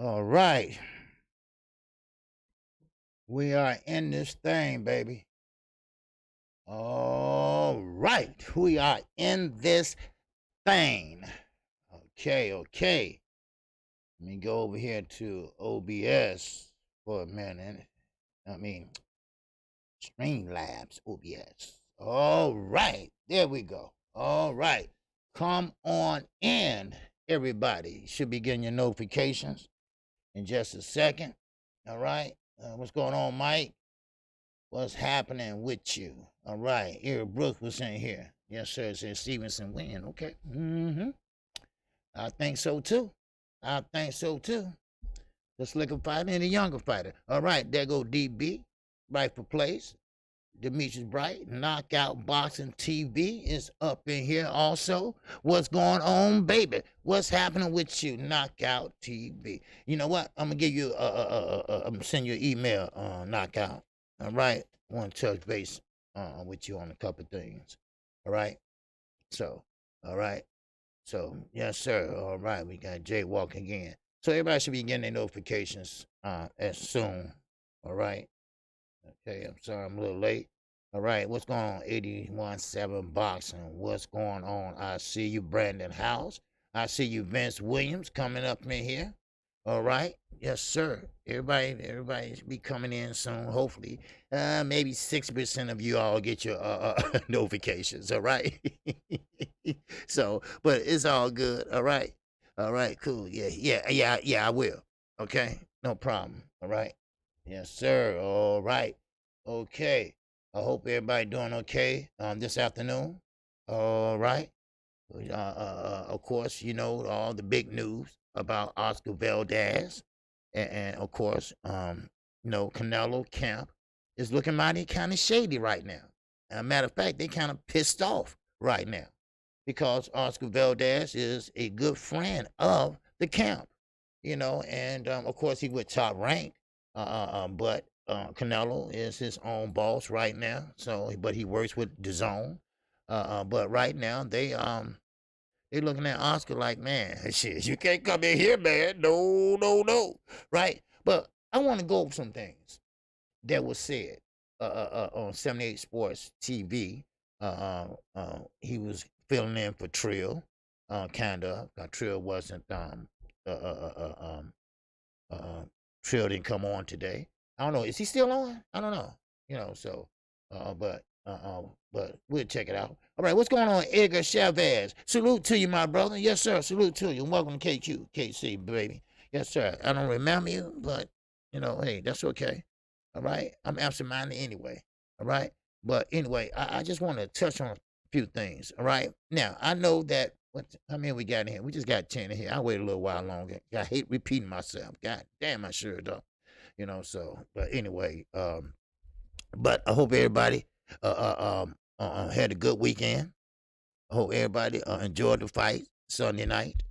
All right. We are in this thing, baby. All right. We are in this thing. Okay. Let me go over here to OBS for a minute. I mean, Streamlabs OBS. All right. There we go. All right. Come on in, everybody. Should be getting your notifications in just a second. All right. What's going on, Mike? What's happening with you? All right. Eric Brooks was in here. Yes, sir. It says Stevenson win. Okay. I think so too. The slicker fighter and the younger fighter. All right. There go DB. Right for place. Demetrius Bright, Knockout Boxing TV is up in here also. What's going on, baby? What's happening with you, Knockout TV? You know what? I'm gonna give you I'm gonna send you an email, Knockout. All right, I want to touch base with you on a couple things. All right, so all right, so yes, sir. All right, we got Jay walking again. So everybody should be getting their notifications as soon. All right. Okay, I'm sorry I'm a little late. All right, what's going on? 81-7 Boxing. What's going on? I see you, Brandon House. I see you, Vince Williams, coming up in here. All right. Yes, sir. Everybody should be coming in soon, hopefully. Maybe 6% of you all get your notifications, all right? So, but it's all good, all right? All right, cool. Yeah, I will. Okay, no problem, all right? Yes, sir. All right. Okay. I hope everybody doing okay this afternoon. All right. Of course, you know all the big news about Oscar Valdez, and of course, Canelo Camp is looking mighty kind of shady right now. As a matter of fact, they kind of pissed off right now because Oscar Valdez is a good friend of the camp, and of course he with Top Rank, but Canelo is his own boss right now. So, but he works with DAZN. But right now they looking at Oscar like, man, shit, you can't come in here, man. No, right? But I want to go over some things that was said on 78 Sports TV. He was filling in for Trill, kind of. Trill wasn't Trill didn't come on today. I don't know. Is he still on? I don't know. So but we'll check it out. All right, what's going on, Edgar Chavez? Salute to you, my brother. Yes, sir. Salute to you. Welcome to KQKC, baby. Yes, sir. I don't remember you, but hey, that's okay. All right. I'm absent-minded anyway. All right. But anyway, I just want to touch on a few things. All right. Now I know that how many we got in here? We just got 10 in here. I'll wait a little while longer. I hate repeating myself. God damn, I sure do. So but anyway, but I hope everybody had a good weekend. I hope everybody enjoyed the fight Sunday night.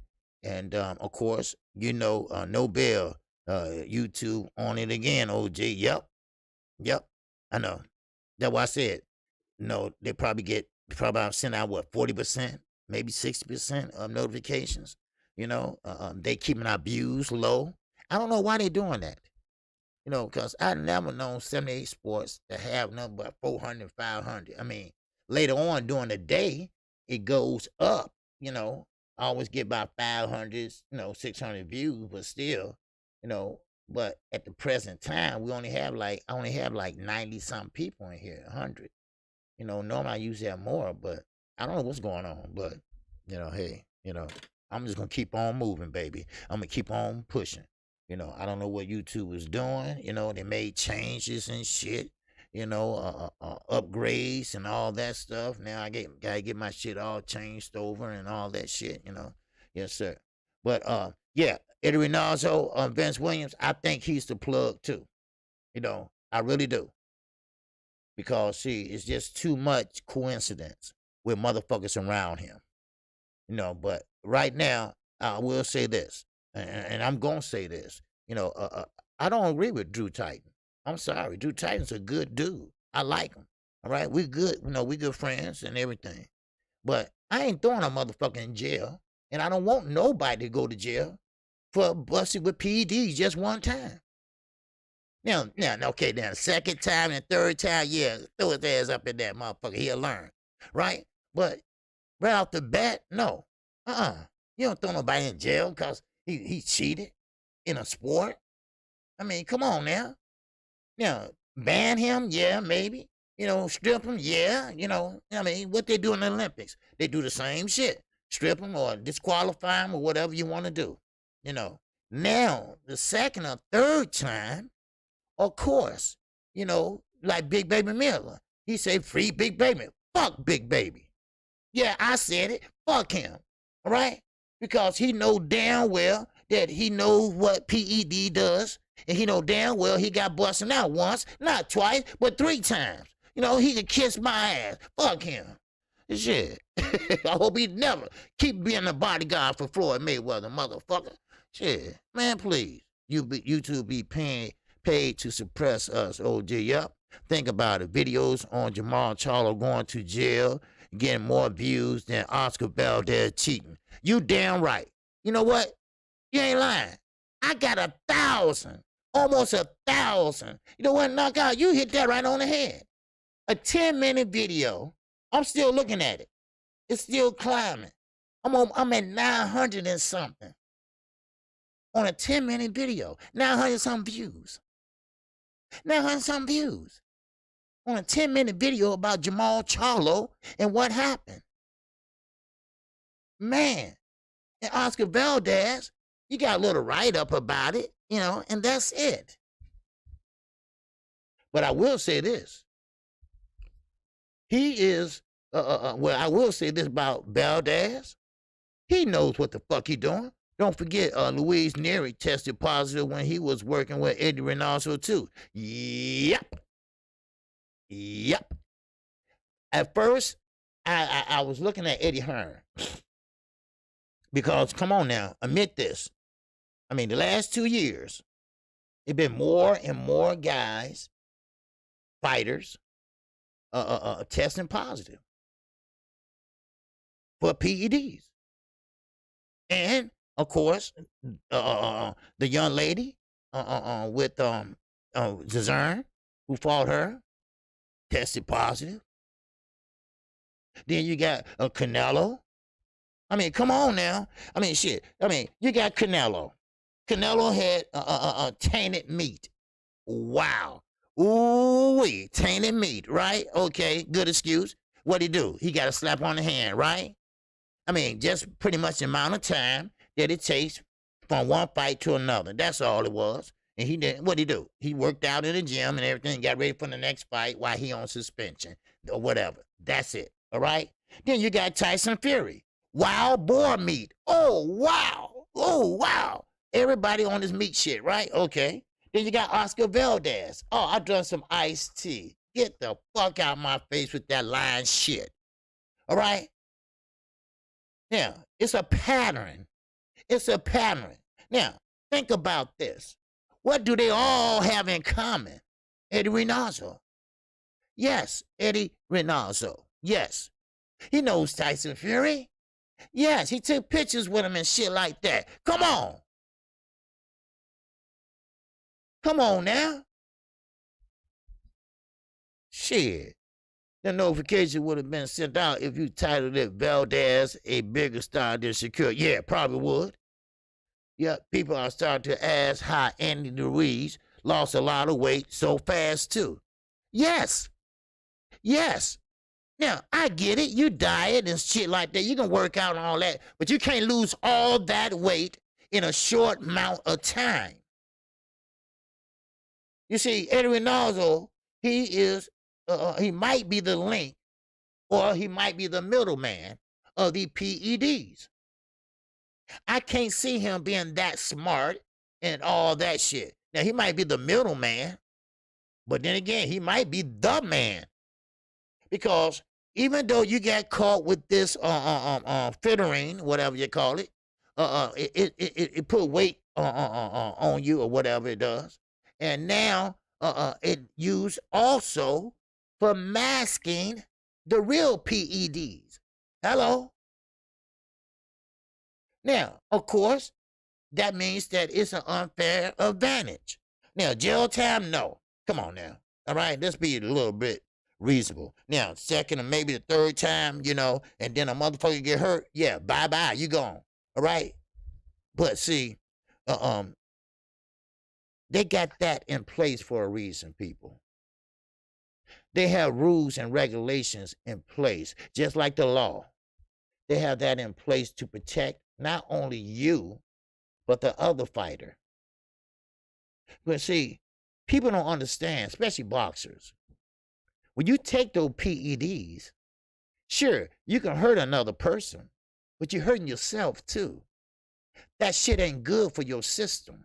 And of course, No Bell, YouTube on it again, OG. Yep. I know. That's why I said, they probably send out 40%, maybe 60% of notifications. They keeping our views low. I don't know why they doing that. Because I never known 78 Sports to have nothing but 400, 500. I mean, later on during the day, it goes up. I always get about 500, 600 views, but still, but at the present time, I only have like 90 something people in here, 100. Normally I usually have more, but I don't know what's going on. But, hey, I'm just going to keep on moving, baby. I'm going to keep on pushing. I don't know what YouTube is doing. They made changes and shit, upgrades and all that stuff. Now I gotta get my shit all changed over and all that shit, Yes, sir. But yeah, Eddie Rinaldo, Vince Williams, I think he's the plug too. I really do. Because see, it's just too much coincidence with motherfuckers around him. But right now, I will say this. And I'm gonna say this, I don't agree with Drew Titan. I'm sorry, Drew Titan's a good dude. I like him. All right, we good, we good friends and everything. But I ain't throwing a motherfucker in jail, and I don't want nobody to go to jail for busted with PEDs just one time. Now, okay, now, second time and third time, yeah, throw his ass up in that motherfucker. He'll learn, right? But right off the bat, no. You don't throw nobody in jail because he cheated in a sport. I mean, come on now. Now, ban him, yeah, maybe. Strip him, yeah. I mean, what they do in the Olympics, they do the same shit. Strip him or disqualify him or whatever you want to do. Now, the second or third time, of course, like Big Baby Miller. He said, free Big Baby. Fuck Big Baby. Yeah, I said it. Fuck him. All right? Because he know damn well that he knows what PED does. And he know damn well he got busted out once, not twice, but 3 times. He could kiss my ass. Fuck him. Shit. I hope he never keep being the bodyguard for Floyd Mayweather, motherfucker. Shit. Man, please. You two be paid to suppress us, OG. Yup. Think about it. Videos on Jamal Charlo going to jail, getting more views than Oscar Valdez cheating. You damn right. You know what? You ain't lying. I got 1,000. Almost 1,000. You know what, Knockout? You hit that right on the head. A 10-minute video. I'm still looking at it. It's still climbing. I'm at 900 and something. On a 10-minute video. 900 something views. 900 something views. On a 10-minute video about Jamal Charlo and what happened. Man. And Oscar Valdez, you got a little write-up about it, and that's it. But I will say this. He is, I will say this about Valdez. He knows what the fuck he doing. Don't forget, Luis Neri tested positive when he was working with Eddie Reynoso too. Yep. At first, I was looking at Eddie Hearn. Because, come on now, admit this. I mean, the last 2 years, it been more and more guys, fighters, testing positive for PEDs. And, of course, the young lady with Serrano, who fought her, tested positive. Then you got Canelo. I mean, come on now. I mean, shit. I mean, you got Canelo. Canelo had tainted meat. Wow. Ooh-wee, tainted meat, right? Okay, good excuse. What'd he do? He got a slap on the hand, right? I mean, just pretty much the amount of time that it takes from one fight to another. That's all it was. And what'd he do? He worked out in the gym and everything, got ready for the next fight while he on suspension or whatever. That's it, all right? Then you got Tyson Fury. Wild boar meat. Oh, wow. Everybody on this meat shit, right? Okay. Then you got Oscar Valdez. Oh, I've done some iced tea. Get the fuck out of my face with that lying shit. All right? Now, it's a pattern. Now, think about this. What do they all have in common? Eddie Reynoso. Yes, Eddie Reynoso. Yes. He knows Tyson Fury. Yes, he took pictures with him and shit like that. Come on. Come on now. Shit. The notification would have been sent out if you titled it Valdez, a bigger star than Shakur. Yeah, probably would. Yeah, people are starting to ask how Andy Ruiz lost a lot of weight so fast too. Yes. Now, I get it. You diet and shit like that. You can work out and all that. But you can't lose all that weight in a short amount of time. You see, Eddie Reynoso, he might be the link or he might be the middleman of the PEDs. I can't see him being that smart and all that shit. Now, he might be the middleman, but then again, he might be the man. Because even though you got caught with this fitterine, whatever you call it, it put weight on you or whatever it does. And now it used also for masking the real PEDs. Hello? Now, of course, that means that it's an unfair advantage. Now, jail time, no. Come on now. All right, let's be a little bit reasonable. Now, second or maybe the third time, you know, and then a motherfucker get hurt, yeah, bye-bye, you gone. All right? But see, they got that in place for a reason, people. They have rules and regulations in place, just like the law. They have that in place to protect not only you, but the other fighter. But see, people don't understand, especially boxers. When you take those PEDs, sure, you can hurt another person, but you're hurting yourself too. That shit ain't good for your system.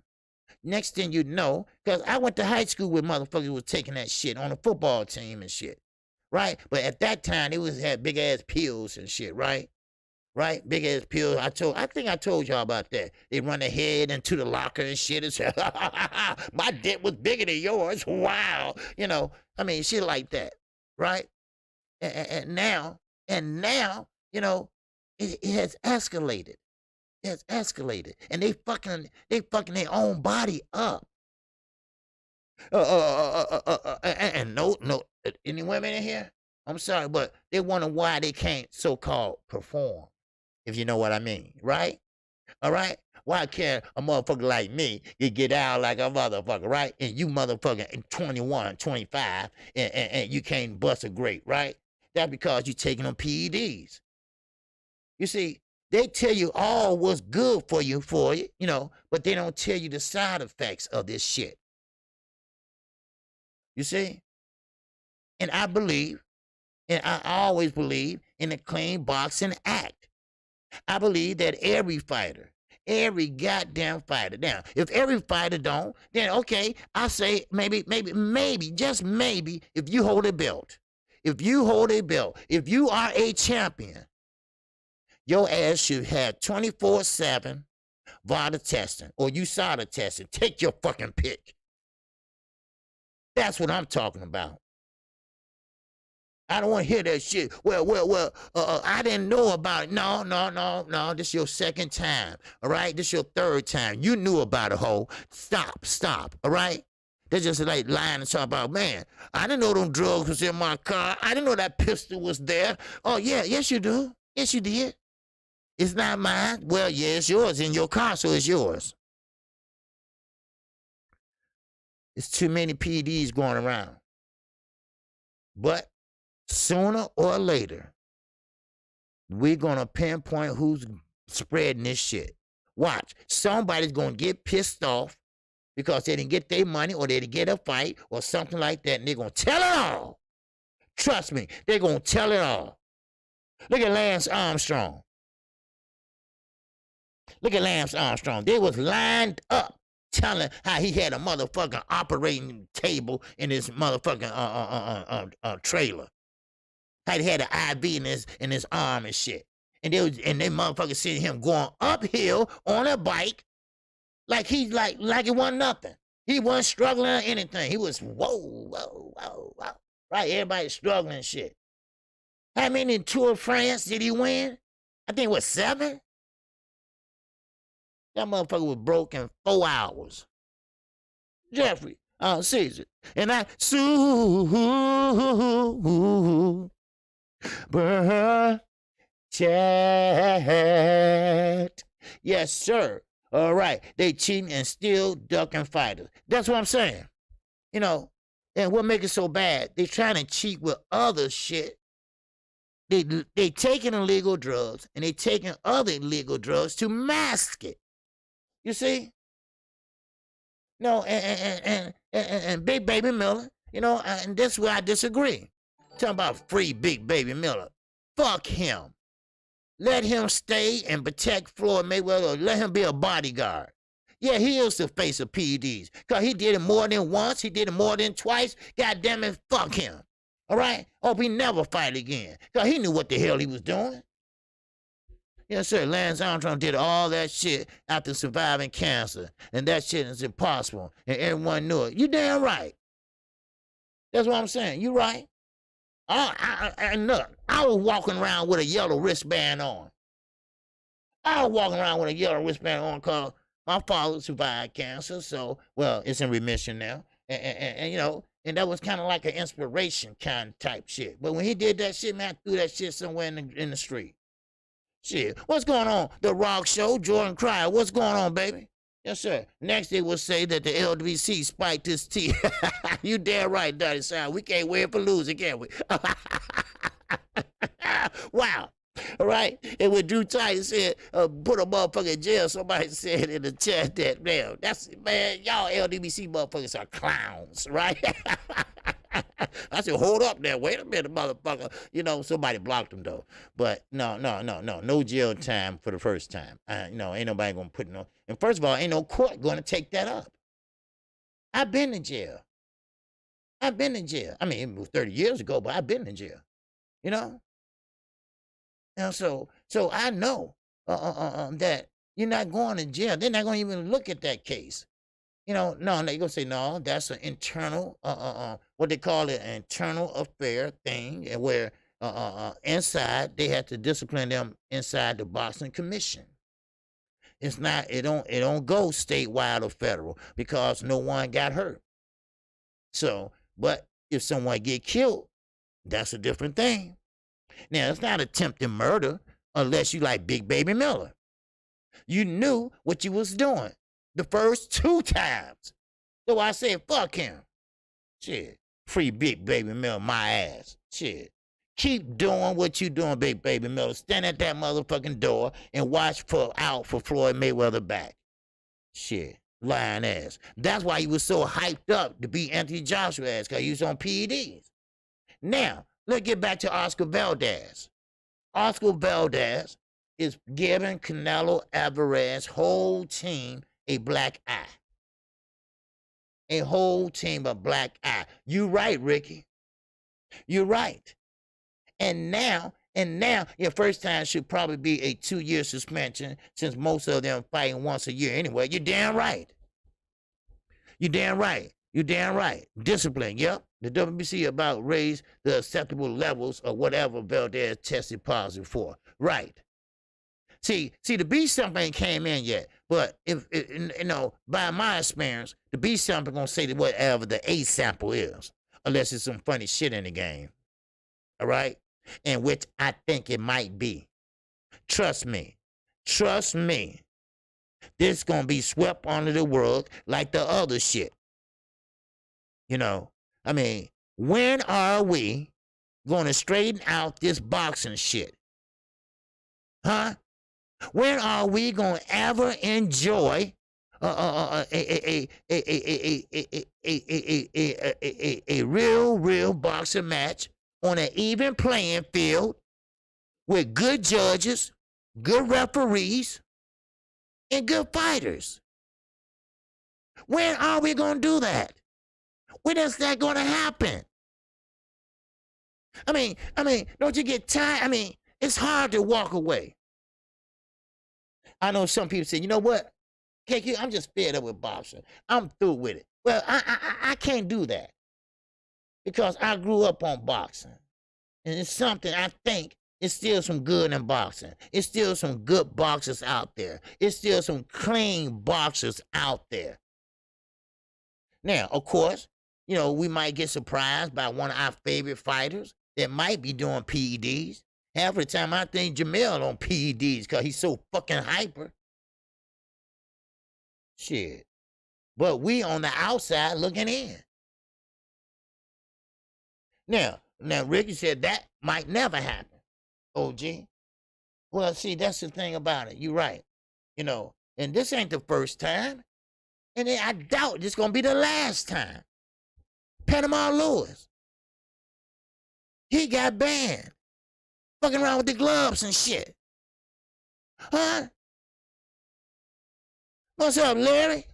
Next thing you know, because I went to high school with motherfuckers who was taking that shit on a football team and shit, right? But at that time, they had big ass pills and shit, right? Right? Big ass pills. I think I told y'all about that. They run their head into the locker and shit and say, my dick was bigger than yours. Wow. You know, I mean, shit like that, right? And now, you know, it has escalated. It's escalated, and they fucking their own body up. And no, any women in here? I'm sorry, but they wonder why they can't so-called perform, if you know what I mean, right? All right? Why can't a motherfucker like me get out like a motherfucker, right? And you motherfucker 21, 25, and you can't bust a grape, right? That's because you're taking them PEDs. You see, they tell you all what's good for you, you know, but they don't tell you the side effects of this shit. You see? And I believe, and I always believe in the Clean Boxing Act. I believe that every fighter, every goddamn fighter. Now, if every fighter don't, then okay, I say maybe, just maybe, if you hold a belt, if you are a champion, your ass should have 24/7 VADA testing, or USADA testing. Take your fucking pick. That's what I'm talking about. I don't want to hear that shit. Well, I didn't know about it. No. This is your second time, all right? This is your third time. You knew about it, ho. Stop, all right? They're just like lying and talking about, man, I didn't know them drugs was in my car. I didn't know that pistol was there. Oh, yeah, yes, you do. Yes, you did. It's not mine. Well, yeah, it's yours in your car, so it's yours. It's too many PEDs going around. But sooner or later, we're going to pinpoint who's spreading this shit. Watch. Somebody's going to get pissed off because they didn't get their money, or they didn't get a fight or something like that, and they're going to tell it all. Trust me, they're going to tell it all. Look at Lance Armstrong. They was lined up telling how he had a motherfucking operating table in his motherfucking trailer. How he had an IV in his arm and shit. And they motherfuckers seeing him going uphill on a bike like he's like it wasn't nothing. He wasn't struggling or anything. He was whoa. Right? Everybody's struggling and shit. How many Tour de France did he win? I think it was 7. That motherfucker was broke in 4 hours. Jeffrey, Caesar. And I, super chat. Yes, sir. All right. They cheating and still ducking fighters. That's what I'm saying. You know, and what makes it so bad, they trying to cheat with other shit. They taking illegal drugs, and they taking other illegal drugs to mask it. You see? No, and Big Baby Miller, you know, and this is where I disagree. Talking about free Big Baby Miller. Fuck him. Let him stay and protect Floyd Mayweather, or let him be a bodyguard. Yeah, he is the face of PEDs. Because he did it more than once. He did it more than twice. God damn it, fuck him. All right? Hope he never fight again. Because he knew what the hell he was doing. Yes, sir. Lance Armstrong did all that shit after surviving cancer. And that shit is impossible. And everyone knew it. You damn right. That's what I'm saying. You right. Look, I was walking around with a yellow wristband on. Because My father survived cancer, so well, it's in remission now. And you know, and that was kind of like an inspiration kind of type shit. But when he did that shit, man, I threw that shit somewhere in the street. Shit, what's going on? The Rock Show, Jordan Cryer. What's going on, baby? Yes, sir. Next, they will say that the LWC spiked his teeth. You damn right, Dirty Sound. We can't win for losing, can we? Wow. All right. And when Drew Titan said, put a motherfucker in jail, somebody said in the chat that, man, y'all LWC motherfuckers are clowns, right? I said, hold up there. Wait a minute, motherfucker. You know, somebody blocked him, though. But no jail time for the first time. Ain't nobody going to put no. And first of all, ain't no court going to take that up. I've been in jail. I mean, it was 30 years ago, but I've been in jail. You know? And so I know that you're not going to jail. They're not going to even look at that case. You know, no, they're going to say, no, that's an internal, what they call it, an internal affair thing, and where inside, they have to discipline them inside the boxing commission. It's not, it don't go statewide or federal because no one got hurt. So, but if someone get killed, that's a different thing. Now, it's not attempted murder unless you like Big Baby Miller. You knew what you was doing the first 2 times. So I said, fuck him. Shit. Free Big Baby Miller, my ass. Shit. Keep doing what you doing, Big Baby Miller. Stand at that motherfucking door and watch out for Floyd Mayweather back. Shit. Lying ass. That's why he was so hyped up to beat Anthony Joshua ass, because he was on PEDs. Now, let's get back to Oscar Valdez. Oscar Valdez is giving Canelo Alvarez's whole team a black eye. A whole team of black eye. You right, Ricky. You're right. And now, your first time should probably be a 2-year suspension, since most of them fighting once a year anyway. You're damn right. You're damn right. You're damn right. Discipline, yep. The WBC about raise the acceptable levels of whatever Valdez tested positive for. Right. See, the B sample ain't came in yet, but if by my experience, the B sample gonna say that whatever the A sample is, unless it's some funny shit in the game. All right, and which I think it might be. Trust me, this gonna be swept under the rug like the other shit. You know, I mean, when are we gonna straighten out this boxing shit? Huh? When are we gonna ever enjoy a real boxing match on an even playing field with good judges, good referees, and good fighters? When are we gonna do that? When is that gonna happen? I mean, don't you get tired? I mean, it's hard to walk away. I know some people say, you know what, KQ, I'm just fed up with boxing. I'm through with it. Well, I can't do that because I grew up on boxing. And it's something I think it's still some good in boxing. It's still some good boxers out there. It's still some clean boxers out there. Now, of course, you know, we might get surprised by one of our favorite fighters that might be doing PEDs. Half the time I think Jamel on PEDs because he's so fucking hyper. Shit. But we on the outside looking in. Now, Ricky said that might never happen, OG. Well, see, that's the thing about it. You're right. You know, and this ain't the first time. And I doubt this going to be the last time. Panama Lewis. He got banned. Fucking around with the gloves and shit. Huh? What's up, Larry?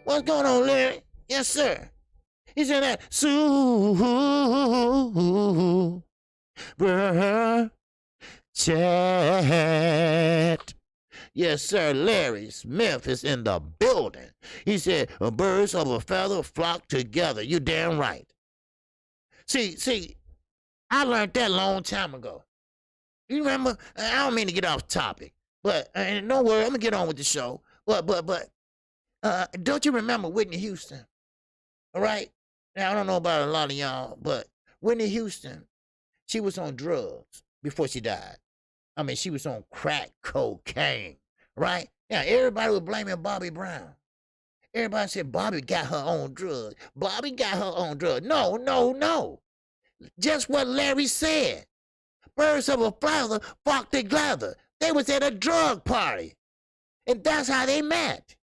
What's going on, Larry? Yes, sir. He's in that super chat. Yes, sir. Larry Smith is in the building. He said, birds of a feather flock together. You damn right. See, I learned that a long time ago. You remember? I don't mean to get off topic, but don't worry, I'm gonna get on with the show. But Don't you remember Whitney Houston? All right. Now I don't know about a lot of y'all, but Whitney Houston, she was on drugs before she died. I mean, she was on crack cocaine, right? Now everybody was blaming Bobby Brown. Everybody said Bobby got her own drugs. Bobby got her own drugs. No, no, no. Just what Larry said. Birds of a feather flock together. They was at a drug party. And that's how they met.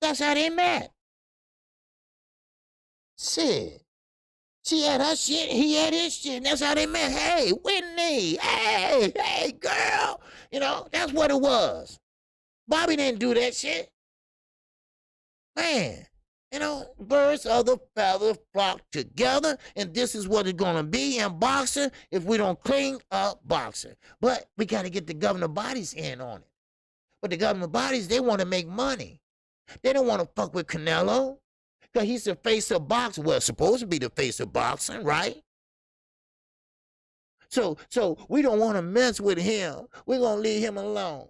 That's how they met. Shit. She had her shit, he had his shit, and that's how they met. Hey, Whitney, hey, girl. You know, that's what it was. Bobby didn't do that shit. Man, you know, birds of the feather flock together, and this is what it's going to be in boxing if we don't clean up boxing. But we got to get the governing bodies in on it. But the governing bodies, they want to make money. They don't want to fuck with Canelo. Because he's the face of boxing. Well, supposed to be the face of boxing, right? So we don't want to mess with him. We're going to leave him alone.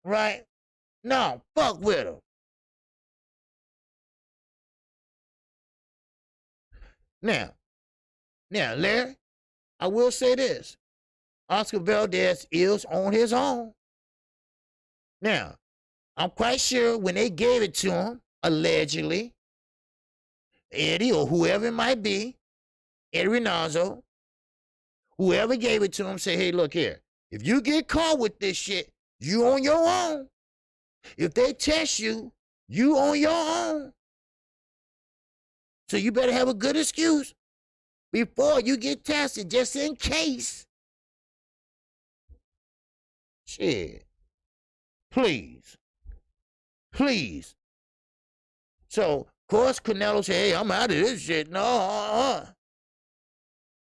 Right? No, fuck with him. Now, Larry, I will say this. Oscar Valdez is on his own. Now, I'm quite sure when they gave it to him, allegedly, Eddie or whoever it might be, Eddie Reynoso, whoever gave it to him, say, hey, look here. If you get caught with this shit, you on your own. If they test you, you on your own. So you better have a good excuse before you get tested, just in case. Shit. Please. Please. So, of course, Canelo said, hey, I'm out of this shit. No,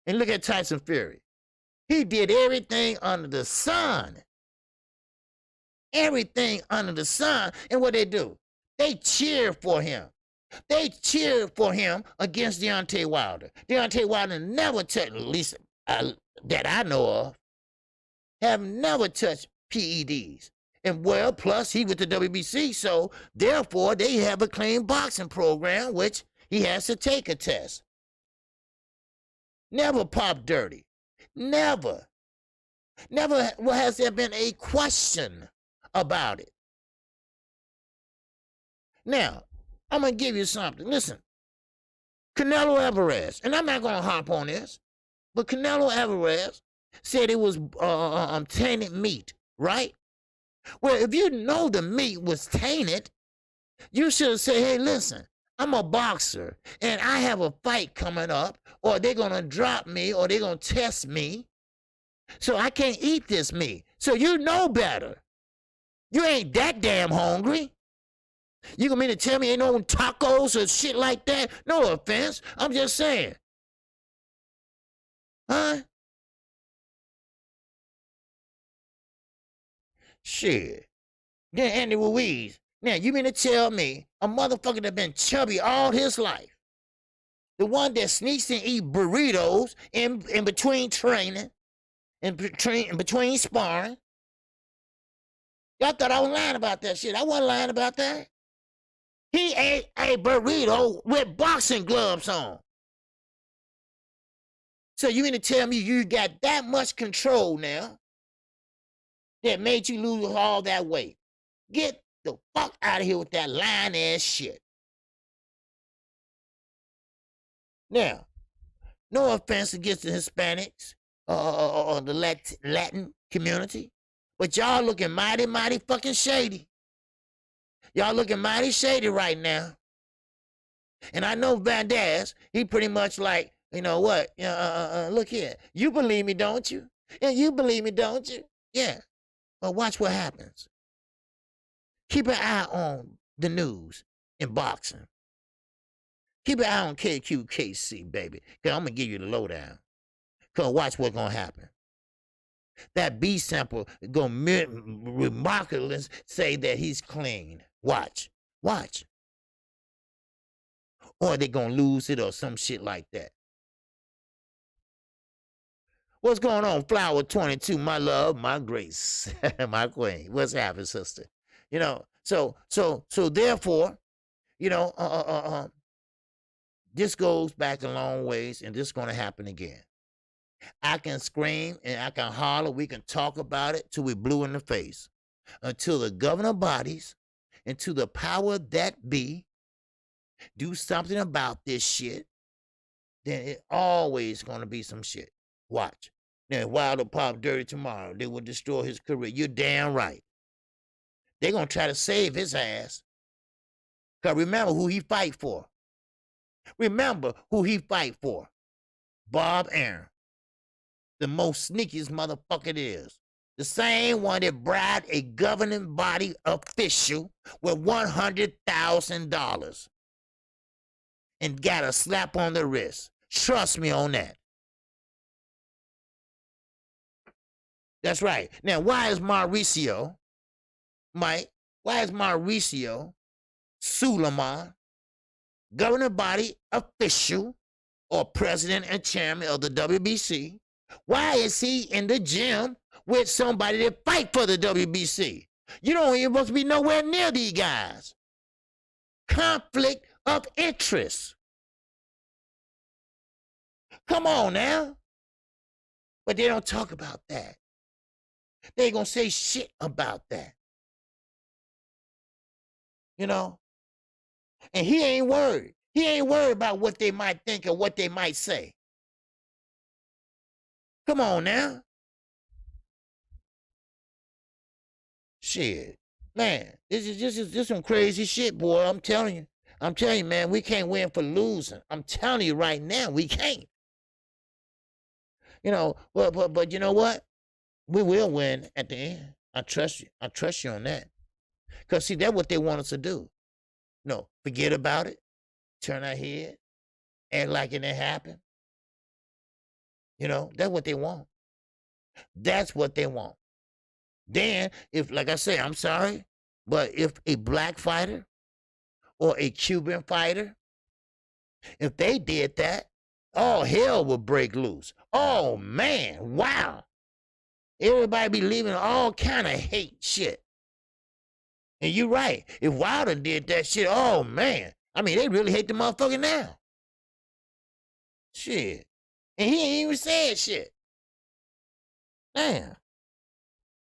And look at Tyson Fury. He did everything under the sun. Everything under the sun. And what they do? They cheer for him. They cheered for him against Deontay Wilder. Deontay Wilder never touched, at least that I know of, have never touched PEDs. And well, plus he with the WBC, so therefore they have a clean boxing program, which he has to take a test. Never pop dirty. Never. Never has there been a question about it. Now, I'm going to give you something. Listen, Canelo Alvarez, and I'm not going to hop on this, but Canelo Alvarez said it was tainted meat, right? Well, if you know the meat was tainted, you should say, hey, listen, I'm a boxer, and I have a fight coming up, or they're going to drop me, or they're going to test me, so I can't eat this meat. So you know better. You ain't that damn hungry. You gonna mean to tell me ain't no tacos or shit like that? No offense. I'm just saying. Huh? Shit. Then Andy Ruiz. Now, you mean to tell me a motherfucker that been chubby all his life, the one that sneaks and eat burritos in between training, in between sparring, y'all thought I was lying about that shit. I wasn't lying about that. He ate a burrito with boxing gloves on. So you mean to tell me you got that much control now that made you lose all that weight? Get the fuck out of here with that lying ass shit. Now, no offense against the Hispanics or the Latin community, but y'all looking mighty, mighty fucking shady. Y'all looking mighty shady right now. And I know Valdez, he pretty much like, you know what? Look here. You believe me, don't you? Yeah, you believe me, don't you? Yeah. But watch what happens. Keep an eye on the news in boxing. Keep an eye on KQKC, baby. Because I'm going to give you the lowdown. Because watch what's going to happen. That B sample going to remarkably say that he's clean. Watch. Or they going to lose it or some shit like that. What's going on, Flower 22? My love, my grace, my queen. What's happening, sister? You know, So therefore, you know, this goes back a long ways, and this is going to happen again. I can scream and I can holler. We can talk about it till we blue in the face, until the governor bodies, until the power that be, do something about this shit. Then it always going to be some shit. Watch. Now, Wilder pop dirty tomorrow. They will destroy his career. You're damn right. They're going to try to save his ass. Because remember who he fight for. Remember who he fight for. Bob Aaron. The most sneakiest motherfucker it is. The same one that bribed a governing body official with $100,000 and got a slap on the wrist. Trust me on that. That's right. Now, why is Mauricio, Mike, why is Mauricio Suleiman, governing body official or president and chairman of the WBC, why is he in the gym with somebody that fight for the WBC? You don't even supposed to be nowhere near these guys. Conflict of interest. Come on now. But they don't talk about that. They ain't gonna say shit about that. You know? And he ain't worried. He ain't worried about what they might think or what they might say. Come on now. Shit. Man, this is some crazy shit, boy. I'm telling you. I'm telling you, man, we can't win for losing. I'm telling you right now, we can't. You know, but you know what? We will win at the end. I trust you. I trust you on that. Because, see, that's what they want us to do. No, forget about it. Turn our head. Act like it didn't happen. You know, that's what they want. That's what they want. Then, if, like I say, I'm sorry, but if a black fighter or a Cuban fighter, if they did that, all hell would break loose. Oh, man, wow. Everybody be leaving all kind of hate shit. And you're right. If Wilder did that shit, oh, man. I mean, they really hate the motherfucker now. Shit. And he ain't even said shit. Damn.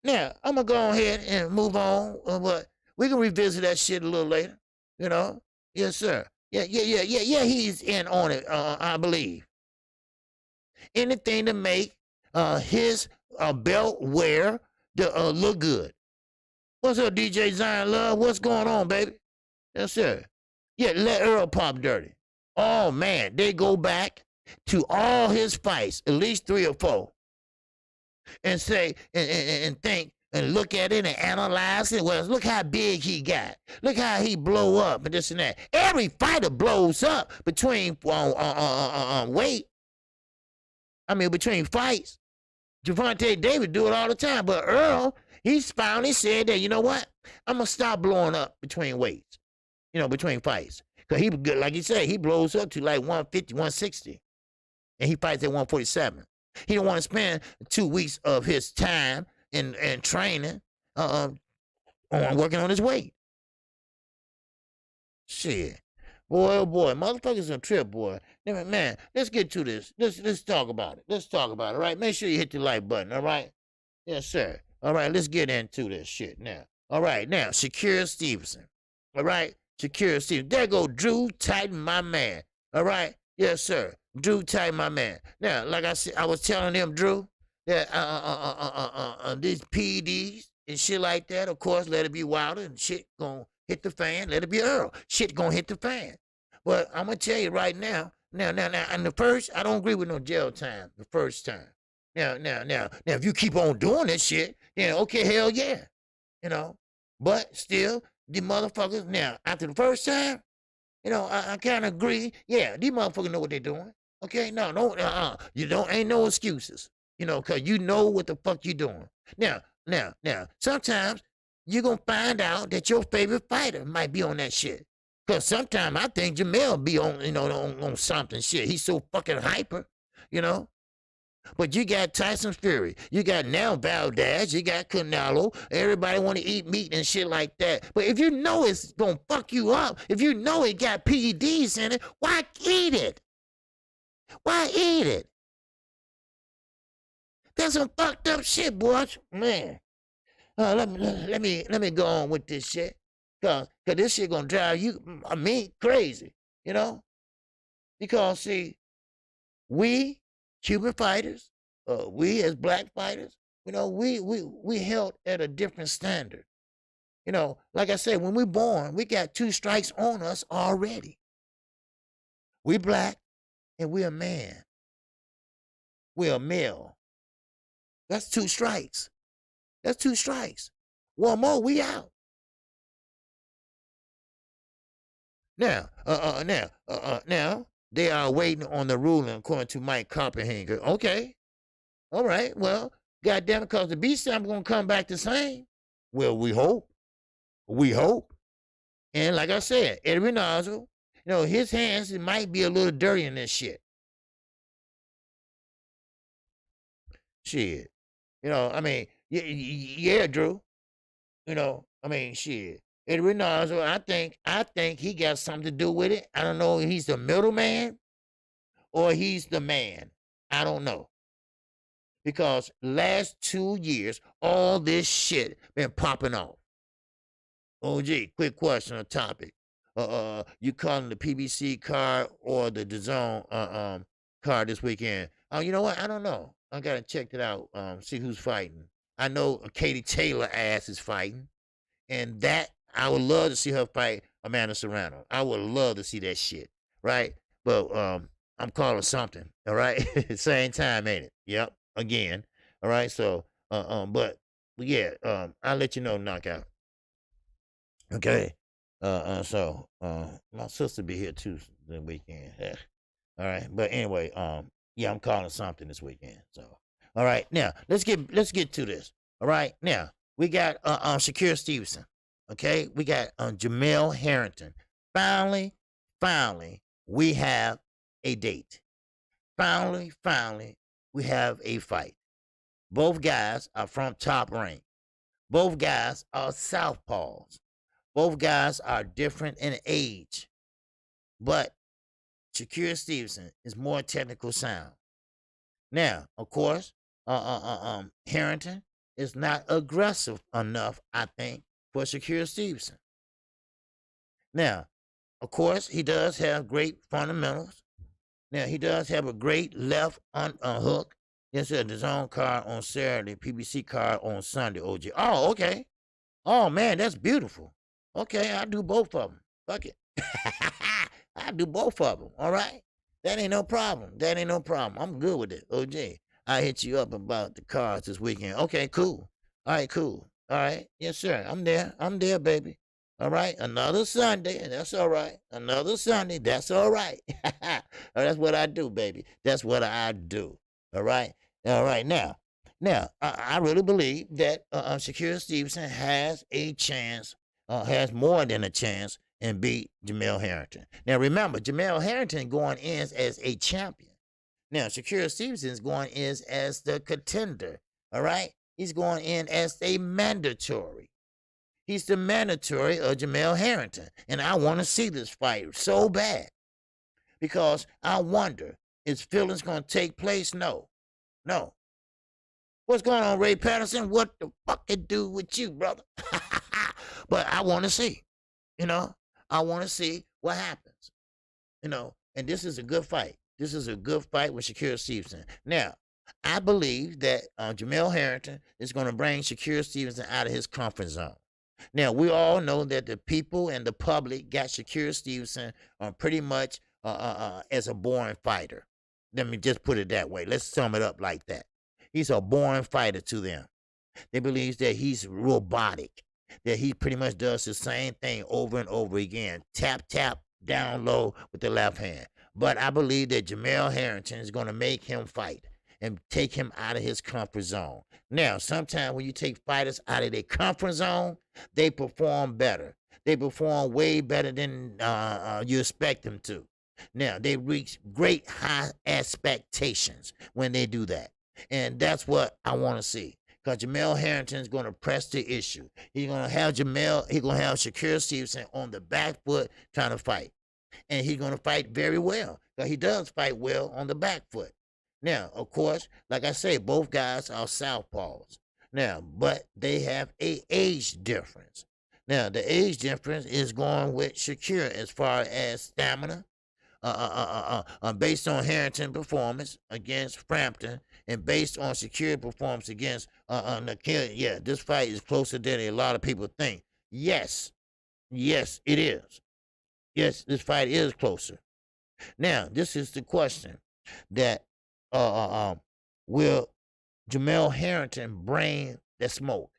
Now, I'm going to go ahead and move on. But we can revisit that shit a little later. You know? Yes, sir. Yeah, he's in on it, I believe. Anything to make his belt wear to look good. What's up, DJ Zion Love? What's going on, baby? Yes, sir. Yeah, let Earl pop dirty. Oh, man, they go back to all his fights, at least 3 or 4, and say, and think, and look at it and analyze it. Well, look how big he got. Look how he blow up and this and that. Every fighter blows up between weight. I mean, between fights. Gervonta Davis do it all the time. But Earl, he's finally said that, you know what? I'm going to stop blowing up between weights. You know, between fights. Because he, like you said, he blows up to like 150, 160. And he fights at 147. He don't want to spend 2 weeks of his time in training on working on his weight. Shit. Boy, oh boy, motherfuckers on trip, boy. Man, let's get to this. Let's talk about it. Let's talk about it, all right? Make sure you hit the like button, all right? Yes, sir. All right, let's get into this shit now. All right, now, Shakira Stevenson. All right, Shakira Stevenson. There go Drew Titan, my man. All right? Yes, sir. Drew Titan, my man. Now, like I said, I was telling them, Drew, that these PEDs and shit like that, of course, let it be Wilder and shit gonna hit the fan. Let it be Earl. Shit gonna hit the fan. But I'm gonna tell you right now, and the first, I don't agree with no jail time the first time. Now, if you keep on doing this shit, then okay, hell yeah. You know, but still, the motherfuckers, now, after the first time, you know, I kind of agree. Yeah, these motherfuckers know what they're doing. Okay, no, you don't, ain't no excuses. You know, because you know what the fuck you doing. Now, sometimes you're going to find out that your favorite fighter might be on that shit. Because sometimes I think Jamel be on, you know, on something shit. He's so fucking hyper, you know. But you got Tyson Fury, you got now Valdez, you got Canelo. Everybody want to eat meat and shit like that. But if you know it's gonna fuck you up, if you know it got PEDs in it, why eat it? Why eat it? That's some fucked up shit, boys. Man, let me go on with this shit, cause this shit gonna drive me crazy, you know? Because see, we Cuban fighters, we as black fighters, you know, we held at a different standard. You know, like I said, when we born, we got 2 strikes on us already. We black and we a man. We a male. That's 2 strikes. That's 2 strikes. One more, we out. Now, now they are waiting on the ruling according to Mike Copperhanger. Okay, all right. Well, goddamn it, because the beat sample gonna come back the same. Well, we hope. We hope. And like I said, Eddie Nozzle, you know, his hands might be a little dirty in this shit. Shit. You know, I mean, yeah, Drew. You know, I mean, shit. Eddie Nozzle, I think he got something to do with it. I don't know if he's the middleman or he's the man. I don't know. Because last 2 years, all this shit been popping off. OG, quick question on topic. You calling the PBC card or the DAZN card this weekend? Oh, you know what? I don't know. I gotta check it out. See who's fighting. I know Katie Taylor ass is fighting, and that I would love to see her fight Amanda Serrano. I would love to see that shit, right? But I'm calling something. All right, same time, ain't it? Yep. Again. All right. So but yeah, I'll let you know knockout. Okay. So my sister be here too the weekend. All right. But anyway, yeah, I'm calling something this weekend. So all right, now let's get to this. All right, now we got Shakira Stevenson. Okay, we got Jamel Harrington. Finally, we have a date. Finally, we have a fight. Both guys are from Top Rank. Both guys are southpaws. Both guys are different in age. But Shakira Stevenson is more technical sound. Now, of course, Harrington is not aggressive enough, I think, for Shakira Stevenson. Now, of course, he does have great fundamentals. Now, he does have a great left hook. Yes, sir. The DAZN card on Saturday, PBC card on Sunday, OG. Oh, okay. Oh, man, that's beautiful. Okay, I'll do both of them. Fuck it. I'll do both of them, all right? That ain't no problem. I'm good with it, OG. I hit you up about the cards this weekend. Okay, cool. All right, cool. All right. Yes, sir. I'm there, baby. All right. Another Sunday, and that's all right. Another Sunday, that's all right. That's what I do, baby. That's what I do. All right. All right. Now, I really believe that Shakira Stevenson has a chance, has more than a chance, and beat Jamel Harrington. Now, remember, Jamel Harrington going in as a champion. Now, Shakira Stevenson is going in as the contender. All right. He's going in as a mandatory. He's the mandatory of Jamel Harrington. And I want to see this fight so bad. Because I wonder, is feelings going to take place? No. What's going on, Ray Patterson? What the fuck it do with you, brother? But I want to see. You know, I want to see what happens. You know, and this is a good fight. This is a good fight with Shakira Stevenson. Now, I believe that Jamel Harrington is going to bring Shakira Stevenson out of his comfort zone. Now, we all know that the people and the public got Shakira Stevenson pretty much as a boring fighter. Let me just put it that way. Let's sum it up like that. He's a boring fighter to them. They believe that he's robotic, that he pretty much does the same thing over and over again. Tap, down low with the left hand. But I believe that Jamel Harrington is going to make him fight and take him out of his comfort zone. Now, sometimes when you take fighters out of their comfort zone, they perform better. They perform way better than you expect them to. Now, they reach great high expectations when they do that. And that's what I want to see. Because Jamel Harrington's going to press the issue. He's going to have he's going to have Shakur Stevenson on the back foot trying to fight. And he's going to fight very well. Because he does fight well on the back foot. Now, of course, like I say, both guys are southpaws. Now, but they have a age difference. Now, the age difference is going with Shakur as far as stamina, based on Harrington performance against Frampton, and based on Shakur performance against Nikhil. Yeah, this fight is closer than a lot of people think. Yes, it is. Yes, this fight is closer. Now, this is the question that will Jamel Harrington bring the smoke?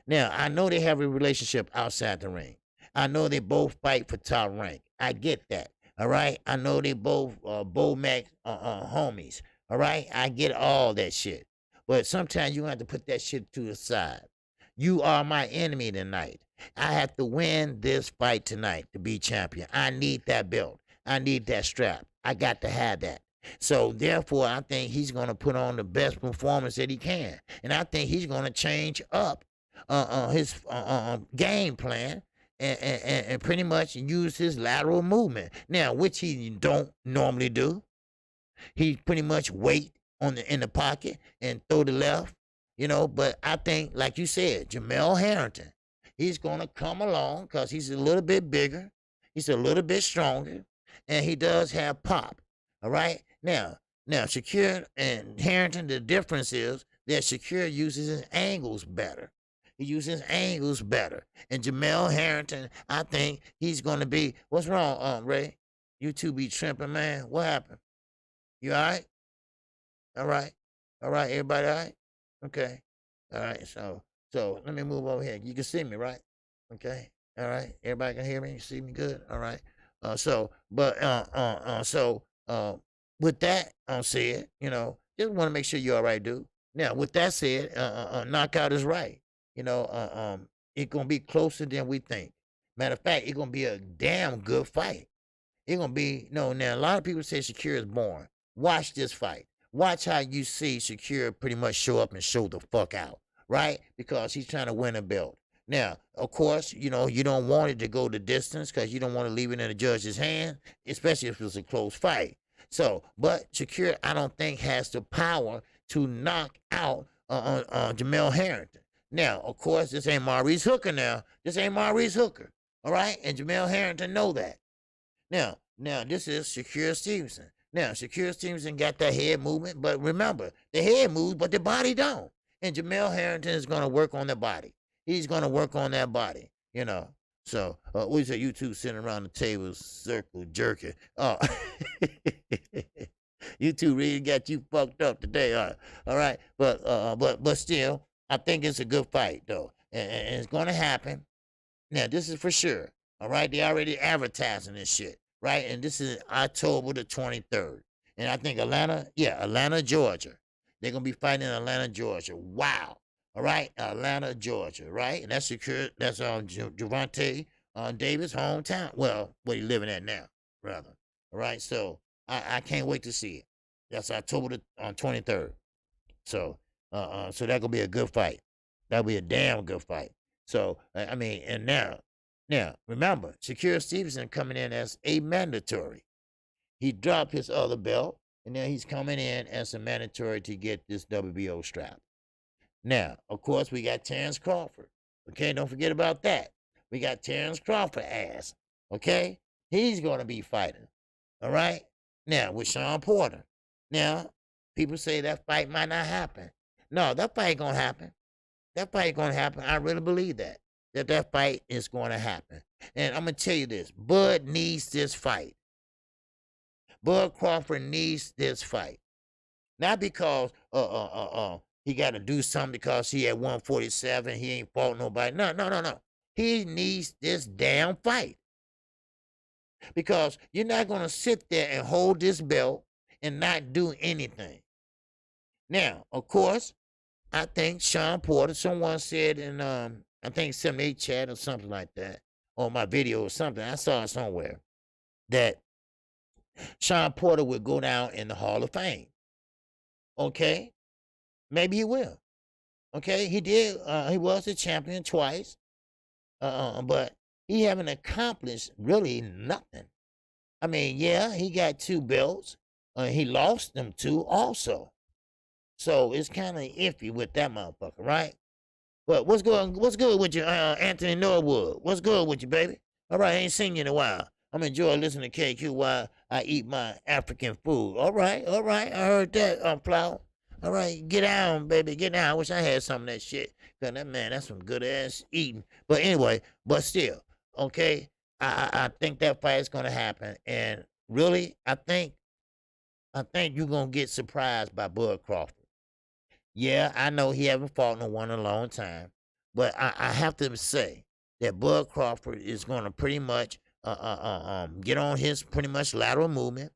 Now, I know they have a relationship outside the ring. I know they both fight for top rank. I get that. All right. I know they both Bomac homies. All right. I get all that shit. But sometimes you have to put that shit to the side. You are my enemy tonight. I have to win this fight tonight to be champion. I need that belt. I need that strap. I got to have that. So therefore, I think he's going to put on the best performance that he can. And I think he's going to change up his game plan and pretty much use his lateral movement. Now, which he don't normally do. He pretty much wait in the pocket and throw the left, but I think, like you said, Jamel Harrington, he's going to come along because he's a little bit bigger. He's a little bit stronger, and he does have pop. All right? Now, Shakur and Harrington, the difference is that Shakur uses his angles better. He uses angles better. And Jamel Harrington, I think he's going to be, what's wrong, Ray? You two be tripping, man. What happened? You all right? All right. All right, everybody all right? Okay. All right, so let me move over here. You can see me, right? Okay. All right. Everybody can hear me? You see me good? All right. With that said, just want to make sure you're all right, dude. Now, with that said, knockout is right. It's going to be closer than we think. Matter of fact, it's going to be a damn good fight. It's going to be, now a lot of people say Shakur is born. Watch this fight. Watch how you see Shakur pretty much show up and show the fuck out, right? Because he's trying to win a belt. Now, of course, you don't want it to go the distance because you don't want to leave it in the judge's hand, especially if it's a close fight. So, but Shakur, I don't think has the power to knock out Jamel Harrington. Now, of course, this ain't Maurice Hooker now. This ain't Maurice Hooker, all right? And Jamel Harrington know that. Now, this is Shakur Stevenson. Now, Shakur Stevenson got that head movement, but remember, the head moves, but the body don't. And Jamel Harrington is going to work on the body. He's going to work on that body, So, we say you two sitting around the table, circle jerking. Oh, you two really got you fucked up today, all right? But still, I think it's a good fight, though. And it's going to happen. Now, this is for sure, all right? They already advertising this shit. Right, and this is October the 23rd. And I think Atlanta, Georgia. They're going to be fighting in Atlanta, Georgia. Wow. All right, Atlanta, Georgia, right? And that's secure. That's Gervonta Davis' hometown. Well, where he living at now, rather. All right, so I can't wait to see it. That's October the 23rd. So that's going to be a good fight. That'll be a damn good fight. So, and now, remember, Shakur Stevenson coming in as a mandatory. He dropped his other belt, and now he's coming in as a mandatory to get this WBO strap. Now, of course, we got Terence Crawford. Okay, don't forget about that. We got Terence Crawford ass. Okay? He's going to be fighting. All right? Now, with Sean Porter. Now, people say that fight might not happen. No, that fight going to happen. That fight going to happen. I really believe that fight is going to happen. And I'm going to tell you this. Bud needs this fight. Bud Crawford needs this fight. Not because he got to do something because he at 147, he ain't fought nobody. No. He needs this damn fight. Because you're not going to sit there and hold this belt and not do anything. Now, of course, I think Sean Porter, someone said in I think 78 chat or something like that, or my video or something. I saw it somewhere. that Sean Porter would go down in the Hall of Fame. Okay, maybe he will. Okay, he did. He was a champion twice, but he haven't accomplished really nothing. I mean, yeah, he got 2 belts. He lost them 2 also. So it's kind of iffy with that motherfucker, right? But what's good with you, Anthony Norwood? What's good with you, baby? All right, I ain't seen you in a while. I'm enjoying listening to KQ while I eat my African food. All right, I heard that, Flower. All right, get down, baby, get down. I wish I had some of that shit. Cause that man, that's some good ass eating. But anyway, but still, okay. I think that fight is gonna happen, and really, I think you're gonna get surprised by Bud Crawford. Yeah, I know he haven't fought no one in a long time, but I have to say that Bud Crawford is gonna pretty much get on his pretty much lateral movement,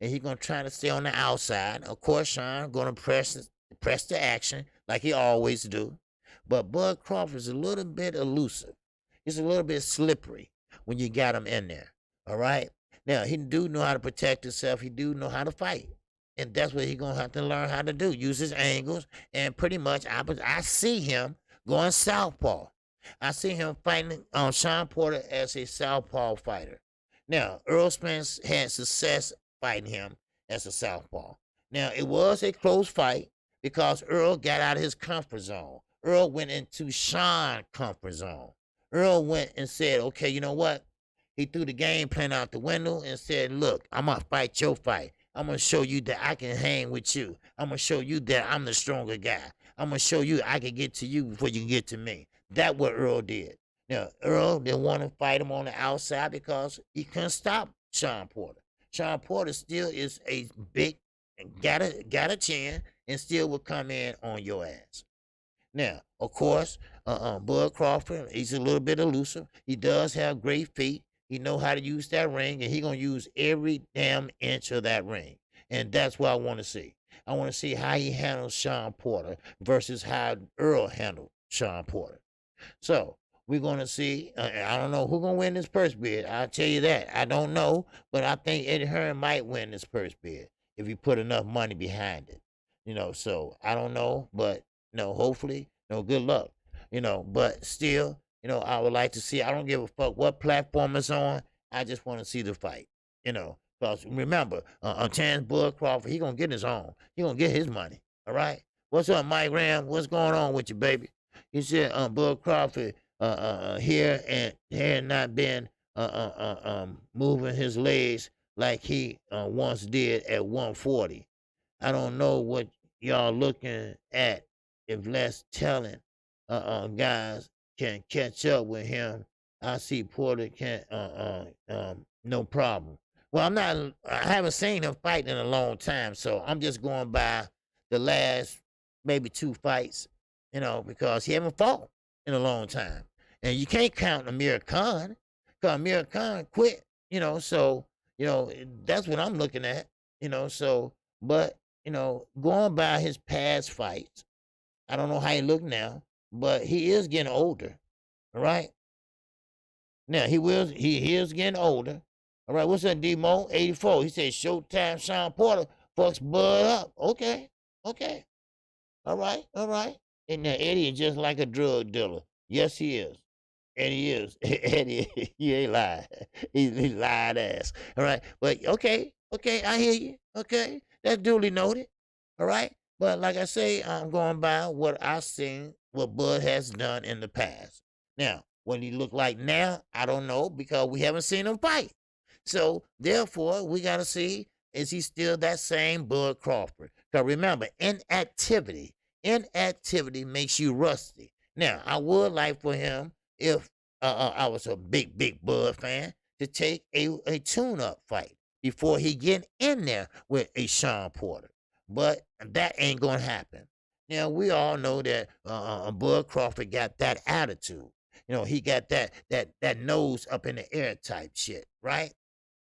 and he's gonna try to stay on the outside. Of course, Sean gonna press the action like he always do, but Bud Crawford is a little bit elusive. He's a little bit slippery when you got him in there. All right. Now he do know how to protect himself. He do know how to fight, and that's what he's gonna have to learn how to do. Use his angles, and pretty much I see him going southpaw. I see him fighting Sean Porter as a southpaw fighter. Now Earl Spence had success fighting him as a southpaw. Now it was a close fight because Earl got out of his comfort zone. Earl went into Sean's comfort zone. Earl went and said, okay, you know what? He threw the game plan out the window and said, look, I'm going to fight your fight. I'm going to show you that I can hang with you. I'm going to show you that I'm the stronger guy. I'm going to show you I can get to you before you can get to me. That's what Earl did. Now, Earl didn't want to fight him on the outside because he couldn't stop Sean Porter. Sean Porter still is a big, got a chin, and still will come in on your ass. Now, of course, Bud Crawford, he's a little bit elusive. He does have great feet. He know how to use that ring, and he going to use every damn inch of that ring. And that's what I want to see. I want to see how he handles Sean Porter versus how Earl handled Sean Porter. So we're going to see. I don't know who's going to win this purse bid. I'll tell you that. I don't know, but I think Eddie Hearn might win this purse bid if he put enough money behind it. So I don't know, but hopefully, good luck. But still, I would like to see. I don't give a fuck what platform it's on. I just want to see the fight. Because remember, Terrence Bud Crawford, he gonna get his own. He gonna get his money. All right. What's up, Mike Ram? What's going on with you, baby? He said, Bud Crawford, here and had not been moving his legs like he once did at 140. I don't know what y'all looking at. If less talent guys can catch up with him, I see Porter can no problem. Well, I haven't seen him fight in a long time, so I'm just going by the last maybe 2 fights, because he haven't fought in a long time. And you can't count Amir Khan, because Amir Khan quit, so, that's what I'm looking at, but, going by his past fights, I don't know how he look now, but he is getting older. All right. Now he is getting older. All right. What's that, D-Mo? 84. He said Showtime Sean Porter fucks Bud up. Okay. All right. And now Eddie is just like a drug dealer. Yes, he is. And he is. Eddie, he ain't lying. He lied ass. All right. But okay, I hear you. Okay. That's duly noted. All right. But like I say, I'm going by what I've seen, what Bud has done in the past. Now, what he look like now, I don't know, because we haven't seen him fight. So, therefore, we got to see, is he still that same Bud Crawford? Because remember, inactivity makes you rusty. Now, I would like for him, if I was a big Bud fan, to take a tune-up fight before he get in there with a Sean Porter. But that ain't gonna happen. Now we all know that Bud Crawford got that attitude. He got that nose up in the air type shit, right?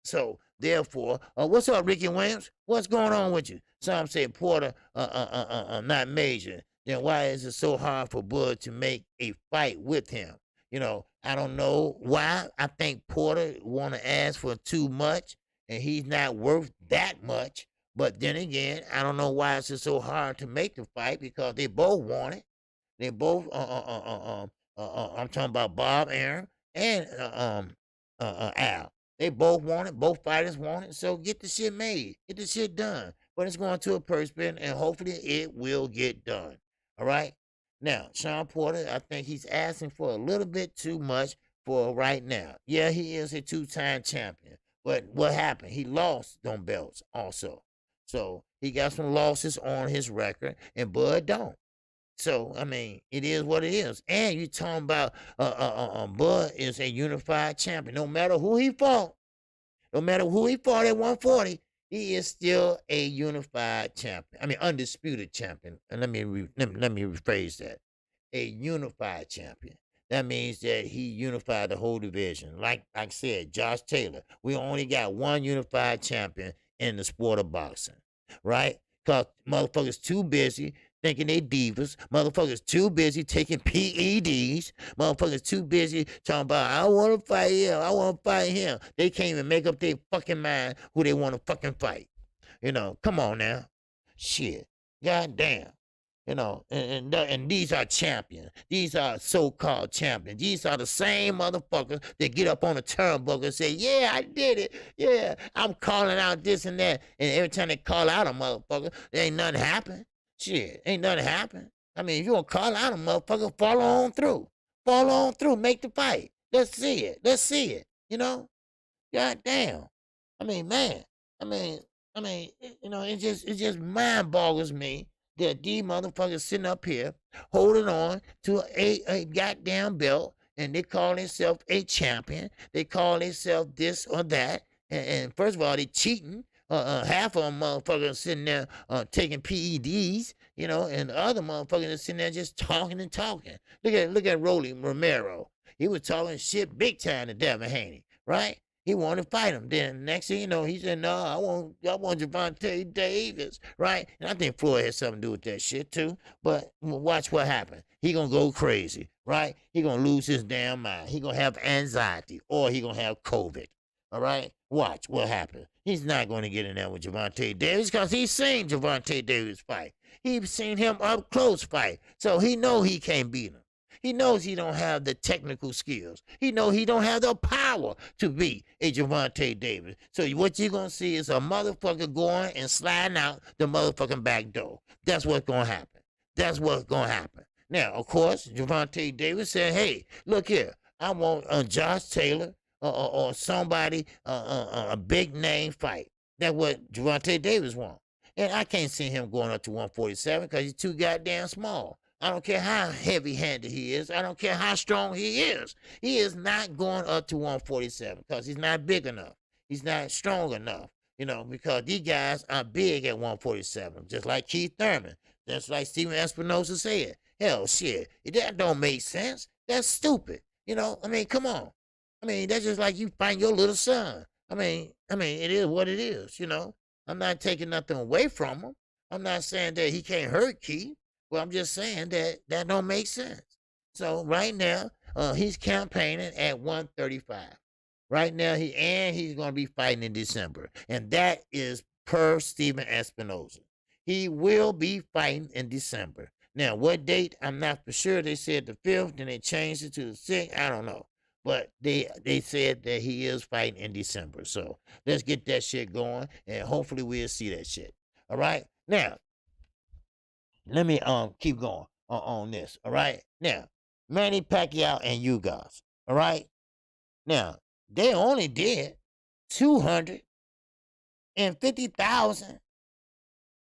So therefore, what's up, Ricky Williams? What's going on with you? Some say Porter not major. Then why is it so hard for Bud to make a fight with him? I don't know why. I think Porter want to ask for too much, and he's not worth that much. But then again, I don't know why it's just so hard to make the fight because they both want it. They both, I'm talking about Bob Arum and Al. They both want it. Both fighters want it. So get the shit made. Get the shit done. But it's going to a purse bid, and hopefully it will get done. All right. Now, Sean Porter, I think he's asking for a little bit too much for right now. Yeah, he is a two-time champion. But what happened? He lost them belts also. So he got some losses on his record, and Bud don't. So I mean, it is what it is. And you talking about Bud is a unified champion. No matter who he fought, no matter who he fought at 140, he is still a unified champion. I mean, undisputed champion. And let me rephrase that. A unified champion. That means that he unified the whole division. Like I said, Josh Taylor. We only got one unified champion in the sport of boxing, right? Because motherfuckers too busy thinking they divas. Motherfuckers too busy taking PEDs. Motherfuckers too busy talking about, I want to fight him. I want to fight him. They can't even make up their fucking mind who they want to fucking fight. Come on now. Shit. God damn. And these are champions. These are so-called champions. These are the same motherfuckers that get up on the turnbuckle and say, yeah, I did it. Yeah, I'm calling out this and that. And every time they call out a motherfucker, there ain't nothing happen. Shit, ain't nothing happen. I mean, if you want to call out a motherfucker, follow on through. Follow on through. Make the fight. Let's see it. Let's see it. God damn. I mean, man. It just mind boggles me that these motherfuckers sitting up here holding on to a goddamn belt, and they call themselves a champion. They call themselves this or that. And first of all, they cheating. Half of them motherfuckers sitting there taking PEDs, and the other motherfuckers are sitting there just talking and talking. Look at Rolly Romero. He was talking shit big time to Devin Haney, right? He wanted to fight him. Then next thing you know, he said, "No, I want Gervonta Davis," right? And I think Floyd had something to do with that shit too. But watch what happened. He gonna go crazy, right? He gonna lose his damn mind. He gonna have anxiety, or he gonna have COVID. All right, watch what happens. He's not gonna get in there with Gervonta Davis because he's seen Gervonta Davis fight. He's seen him up close fight, so he know he can't beat him. He knows he don't have the technical skills. He knows he don't have the power to beat a Gervonta Davis. So what you're going to see is a motherfucker going and sliding out the motherfucking back door. That's what's going to happen. That's what's going to happen. Now, of course, Gervonta Davis said, hey, look here. I want Josh Taylor or somebody, a big name fight. That's what Gervonta Davis wants. And I can't see him going up to 147 because he's too goddamn small. I don't care how heavy-handed he is. I don't care how strong he is. He is not going up to 147 because he's not big enough. He's not strong enough, because these guys are big at 147, just like Keith Thurman, just like Steven Espinosa said. Hell, shit, that don't make sense. That's stupid. Come on. That's just like you find your little son. It is what it is, I'm not taking nothing away from him. I'm not saying that he can't hurt Keith. Well, I'm just saying that don't make sense. So right now, he's campaigning at 135. Right now, he's going to be fighting in December. And that is per Steven Espinosa. He will be fighting in December. Now, what date? I'm not for sure. They said the 5th, then they changed it to the 6th. I don't know. But they said that he is fighting in December. So let's get that shit going, and hopefully we'll see that shit. All right? Now, let me keep going on this. All right? Now, Manny Pacquiao and you guys. All right? Now, they only did 250,000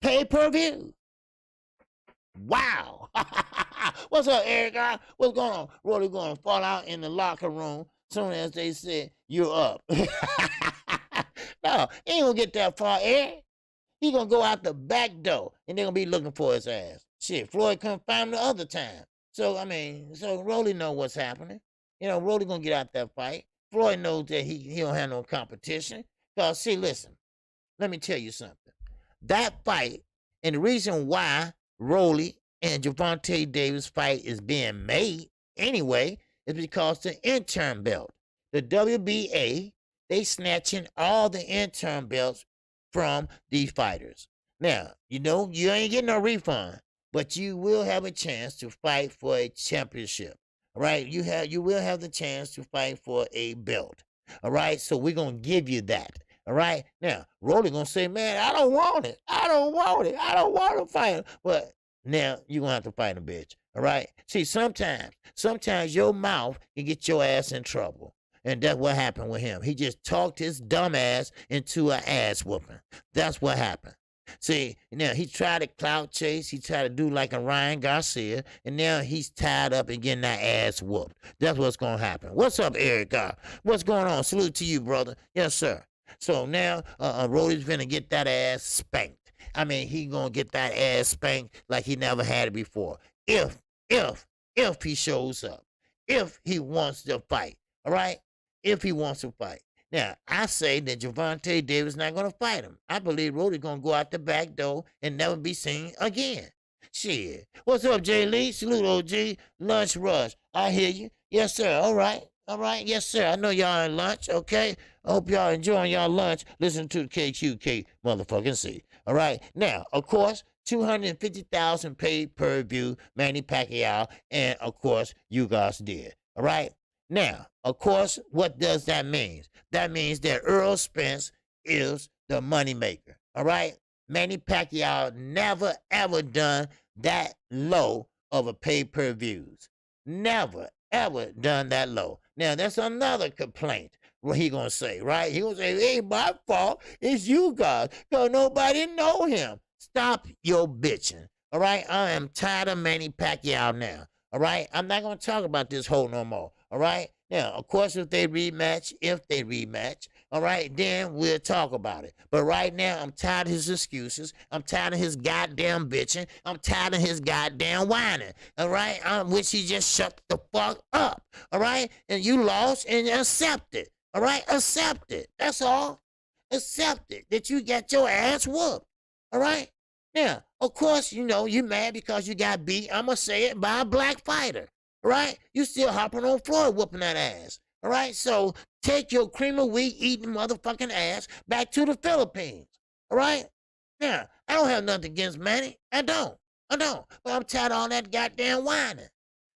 pay-per-view. Wow. What's up, Eric? What's going on? Rolly going to fall out in the locker room soon as they said, you're up. No, he ain't going to get that far, Eric. He going to go out the back door, and they're going to be looking for his ass. Shit, Floyd couldn't find him the other time. So Rolly know what's happening. Rolly going to get out that fight. Floyd knows that he don't have no competition. Because, see, listen, let me tell you something. That fight, and the reason why Rolly and Gervonta Davis fight is being made anyway, is because the interim belt, the WBA, they snatching all the interim belts from these fighters. Now, you know, you ain't getting no refund, but you will have a chance to fight for a championship. All right, you will have the chance to fight for a belt. All right, so we're gonna give you that. All right, now Rolly gonna say, man, I don't want it. I don't want it. I don't want to fight him. But now you're gonna have to fight him, bitch. All right. See, sometimes your mouth can get your ass in trouble. And that's what happened with him. He just talked his dumb ass into an ass whooping. That's what happened. See, now he tried to clout chase. He tried to do like a Ryan Garcia, and now he's tied up and getting that ass whooped. That's what's gonna happen. What's up, Eric? What's going on? Salute to you, brother. Yes, sir. So now, Rolly's gonna get that ass spanked. I mean, he gonna get that ass spanked like he never had it before. If he shows up, if he wants to fight, all right? If he wants to fight. Now, I say that Gervonta Davis not going to fight him. I believe Rolly's going to go out the back door and never be seen again. Shit. What's up, Jay Lee? Salute, OG. Lunch rush. I hear you. Yes, sir. All right. All right. Yes, sir. I know y'all at lunch, okay? I hope y'all enjoying y'all lunch. Listen to the KQK motherfucking C. All right. Now, of course, 250,000 pay-per-view Manny Pacquiao, and, of course, you guys did. All right? Now, of course, what does that mean? That means that Earl Spence is the moneymaker. All right? Manny Pacquiao never, ever done that low of a pay-per-views. Never, ever done that low. Now, that's another complaint. What he gonna say, right? He gonna say, it ain't my fault. It's you guys. Because nobody know him. Stop your bitching. All right? I am tired of Manny Pacquiao now. All right? I'm not going to talk about this whole no more. All right? Now, of course, if they rematch, all right, then we'll talk about it. But right now, I'm tired of his excuses. I'm tired of his goddamn bitching. I'm tired of his goddamn whining. All right? I wish he just shut the fuck up. All right? And you lost and accept it. All right? Accept it. That's all. Accept it that you got your ass whooped. All right? Now, of course, you know, you mad because you got beat, I'm going to say it, by a black fighter. All right? You still hopping on Floyd whooping that ass. All right? So take your cream of wheat eating motherfucking ass back to the Philippines. All right? Now, I don't have nothing against Manny. I don't. But I'm tired of all that goddamn whining.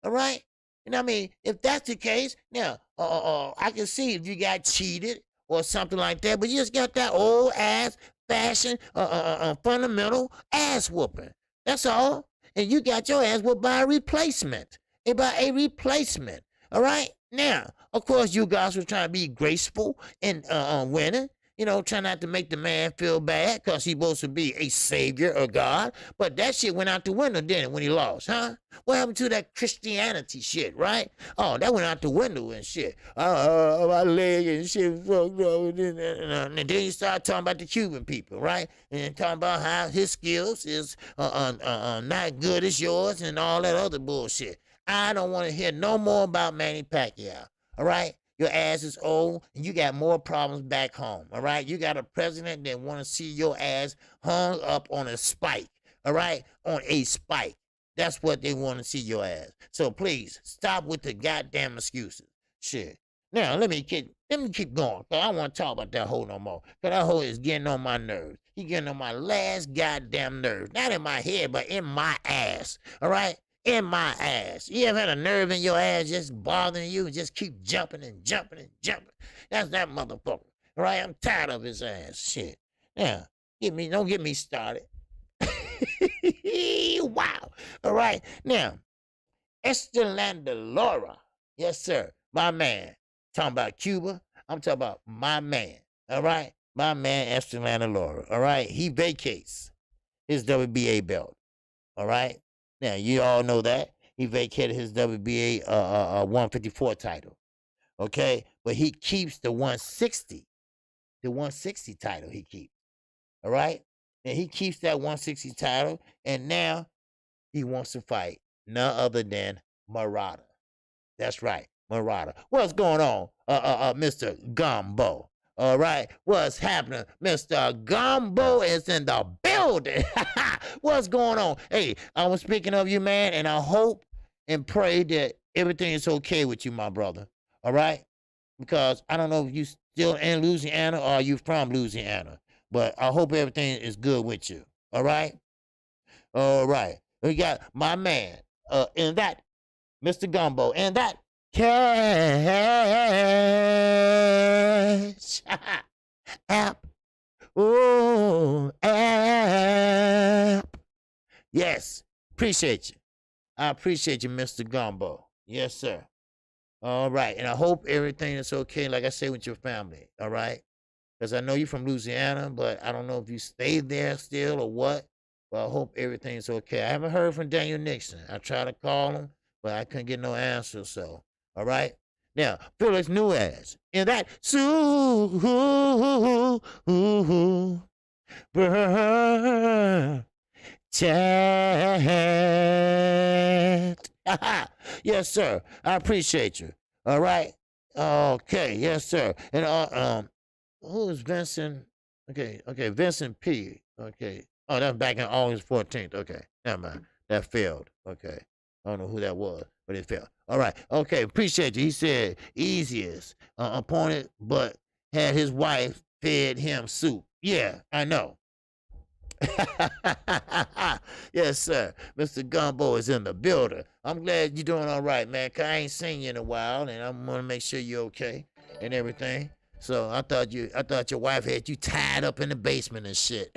All right? You know what I mean? If that's the case, now, I can see if you got cheated or something like that, but you just got that old ass fashion, fundamental ass whooping. That's all. And you got your ass whooped by a replacement. All right? Now, of course, you guys were trying to be graceful in winning. You know, try not to make the man feel bad because he's supposed to be a savior or God. But that shit went out the window, didn't it, when he lost, huh? What happened to that Christianity shit, right? Oh, that went out the window and shit. My leg and shit fucked up. And then you start talking about the Cuban people, right? And talking about how his skills is not good as yours and all that other bullshit. I don't want to hear no more about Manny Pacquiao, all right? Your ass is old, and you got more problems back home, all right? You got a president that want to see your ass hung up on a spike, all right? On a spike. That's what they want to see your ass. So please, stop with the goddamn excuses. Shit. Now, let me keep going, because I don't want to talk about that hoe no more, because that hoe is getting on my nerves. He getting on my last goddamn nerves. Not in my head, but in my ass, all right? In my ass. You ever had a nerve in your ass just bothering you and just keep jumping and jumping and jumping? That's that motherfucker. All right? I'm tired of his ass. Shit. Now, don't get me started. Wow. All right. Now, Estelanda Laura. Yes, sir. My man. Talking about Cuba. I'm talking about my man. All right? My man, Estelanda Laura. All right? He vacates his WBA belt. All right? Now, you all know that. He vacated his WBA 154 title. Okay? But he keeps the 160. The 160 title he keeps. All right? And he keeps that 160 title. And now he wants to fight none other than Murata. That's right. Murata. What's going on, Mr. Gumbo? All right, what's happening? Mr. Gumbo is in the building. What's going on? Hey, I was speaking of you, man, and I hope and pray that everything is okay with you, my brother. All right? Because I don't know if you still in Louisiana or you from Louisiana, but I hope everything is good with you. All right? All right. We got my man, in that, Mr. Gumbo, and that cash app. Oh, app. Yes. Appreciate you. I appreciate you, Mr. Gumbo. Yes, sir. All right. And I hope everything is okay, like I say, with your family. All right. Because I know you're from Louisiana, but I don't know if you stayed there still or what. But I hope everything's okay. I haven't heard from Daniel Nixon. I tried to call him, but I couldn't get no answer. So, all right. Now, Felix Nuez, in that chat. Yes, sir. I appreciate you. All right. Okay. Yes, sir. And who is Vincent? Okay, Vincent P. Okay. Oh, that's back in August 14th. Okay, never mind. That failed. Okay. I don't know who that was, but it failed. All right. Okay, appreciate you. He said easiest opponent, but had his wife fed him soup. Yeah, I know. Yes, sir. Mr. Gumbo is in the building. I'm glad you're doing all right, man. 'Cause I ain't seen you in a while, and I'm gonna make sure you're okay and everything. So I thought your wife had you tied up in the basement and shit.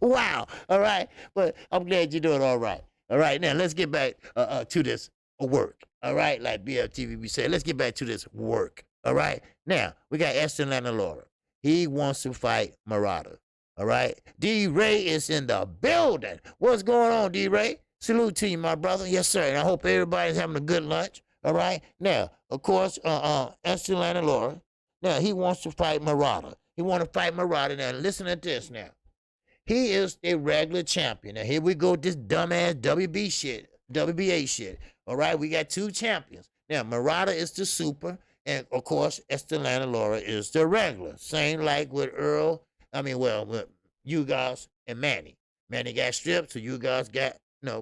Wow. All right. But I'm glad you're doing all right. All right. Now let's get back to this work. All right. Like BFTVB said, let's get back to this work. All right. Now we got Esther Laura. He wants to fight Murata. All right. D. Ray is in the building. What's going on, D. Ray? Salute to you, my brother. Yes, sir. And I hope everybody's having a good lunch. All right. Now, of course, Esther Laura. Now he wants to fight Murata. He want to fight Murata. Now listen to this. Now he is a regular champion. Now here we go. This dumbass WBA shit. All right. We got two champions. Now Murata is the super. And of course, Esther Laura is the regular. Same like with with you guys and Manny. Manny got stripped, so you guys got,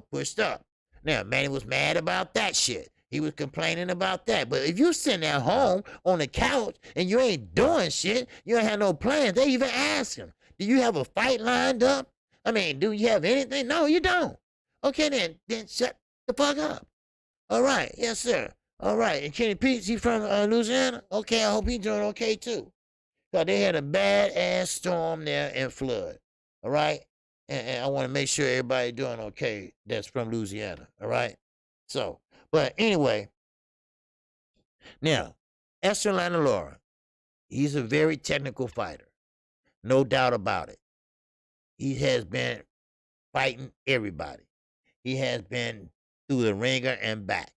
pushed up. Now, Manny was mad about that shit. He was complaining about that. But if you sitting at home on the couch and you ain't doing shit, you ain't have no plans, they even ask him, do you have a fight lined up? I mean, do you have anything? No, you don't. Okay, then shut the fuck up. All right. Yes, sir. All right. And Kenny Pete, he from Louisiana? Okay, I hope he's doing okay, too. Because they had a bad-ass storm there and flood. All right? And I want to make sure everybody doing okay that's from Louisiana. All right? So, but anyway, now, Esther Laura, he's a very technical fighter. No doubt about it. He has been fighting everybody. He has been through the ringer and back.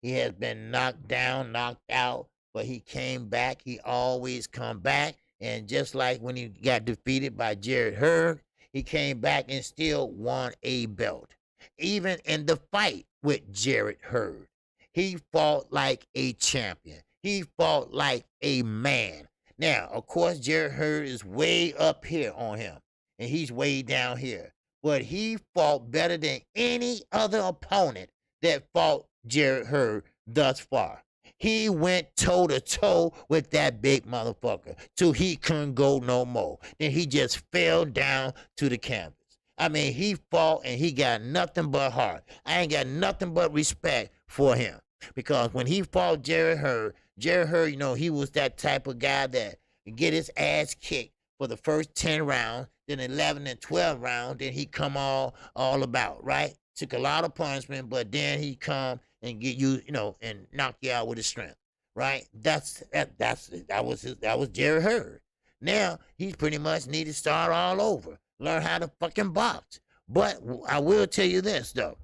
He has been knocked down, knocked out, but he came back. He always come back. And just like when he got defeated by Jarrett Hurd, he came back and still won a belt. Even in the fight with Jarrett Hurd, he fought like a champion. He fought like a man. Now, of course, Jarrett Hurd is way up here on him, and he's way down here. But he fought better than any other opponent that fought Jarrett Hurd thus far. He went toe-to-toe with that big motherfucker till he couldn't go no more. Then he just fell down to the canvas. I mean, he fought and he got nothing but heart. I ain't got nothing but respect for him. Because when he fought Jarrett Hurd, he was that type of guy that get his ass kicked for the first 10 rounds, then 11 and 12 rounds, then he come all about, right? Took a lot of punishment, but then he come and get you, and knock you out with his strength, right? That was Jarrett Hurd. Now he pretty much need to start all over, learn how to fucking box. But I will tell you this though,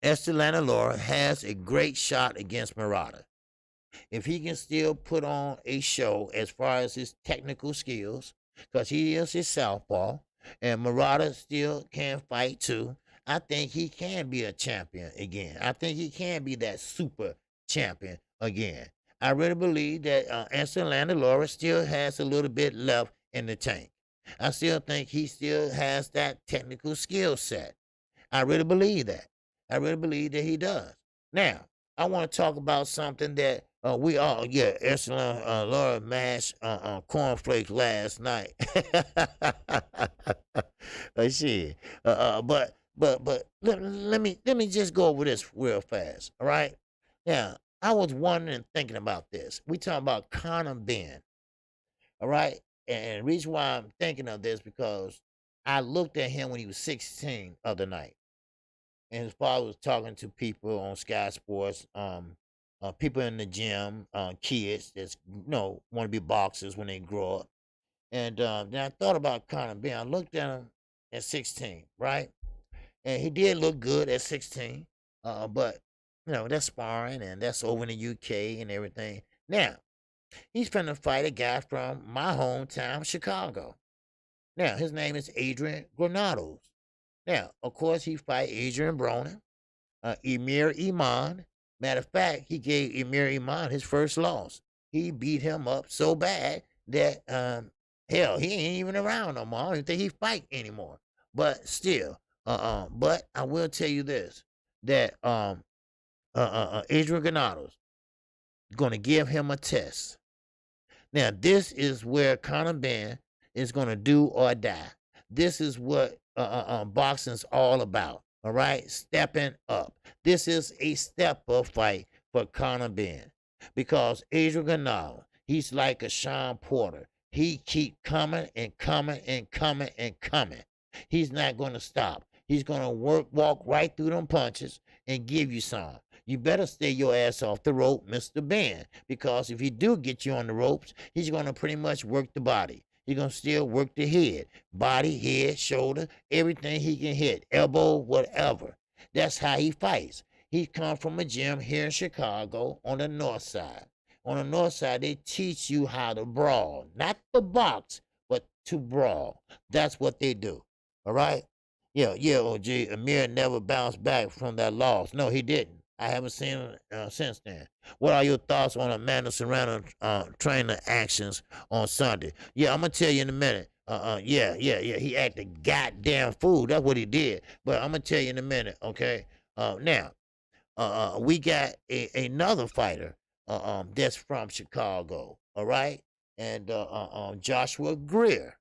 Esther Laura has a great shot against Murata. If he can still put on a show as far as his technical skills, because he is his southpaw, and Murata still can fight too, I think he can be a champion again. I think he can be that super champion again. I really believe that Esther Laura still has a little bit left in the tank. I still think he still has that technical skill set. I really believe that. I really believe that he does. Now, I want to talk about something that we all, yeah, Echelon Laura mashed cornflakes last night. Shit. But let me just go over this real fast. All right. Now, I was wondering and thinking about this. We talking about Conor Ben. All right. And the reason why I'm thinking of this because I looked at him when he was 16 other night, and his father was talking to people on Sky Sports, people in the gym, kids that's want to be boxers when they grow up. And then I thought about Conor Ben. I looked at him at 16, right? And he did look good at 16, but that's sparring and that's over in the UK and everything. Now he's finna fight a guy from my hometown, Chicago. Now his name is Adrian Granados. Now, of course, he fight Adrian Broner, Emir Iman. Matter of fact, he gave Emir Iman his first loss. He beat him up so bad that hell, he ain't even around no more. I don't even think he fight anymore. But still, but I will tell you this: that Adrian Granados is going to give him a test. Now, this is where Conor Ben is going to do or die. This is what boxing's all about. All right, stepping up. This is a step up fight for Conor Ben because Adrian Granados, he's like a Sean Porter. He keep coming and coming and coming and coming. He's not going to stop. He's going to walk right through them punches and give you some. You better stay your ass off the rope, Mr. Ben, because if he do get you on the ropes, he's going to pretty much work the body. He's going to still work the head, body, head, shoulder, everything he can hit, elbow, whatever. That's how he fights. He come from a gym here in Chicago on the north side. On the north side, they teach you how to brawl, not to box, but to brawl. That's what they do. All right? Yeah, OG. Amir never bounced back from that loss. No, he didn't. I haven't seen him since then. What are your thoughts on Amanda Serrano trainer actions on Sunday? Yeah, I'm gonna tell you in a minute. Yeah. He acted goddamn fool. That's what he did. But I'm gonna tell you in a minute. Okay. Now, we got another fighter. That's from Chicago. All right, and Joshua Greer.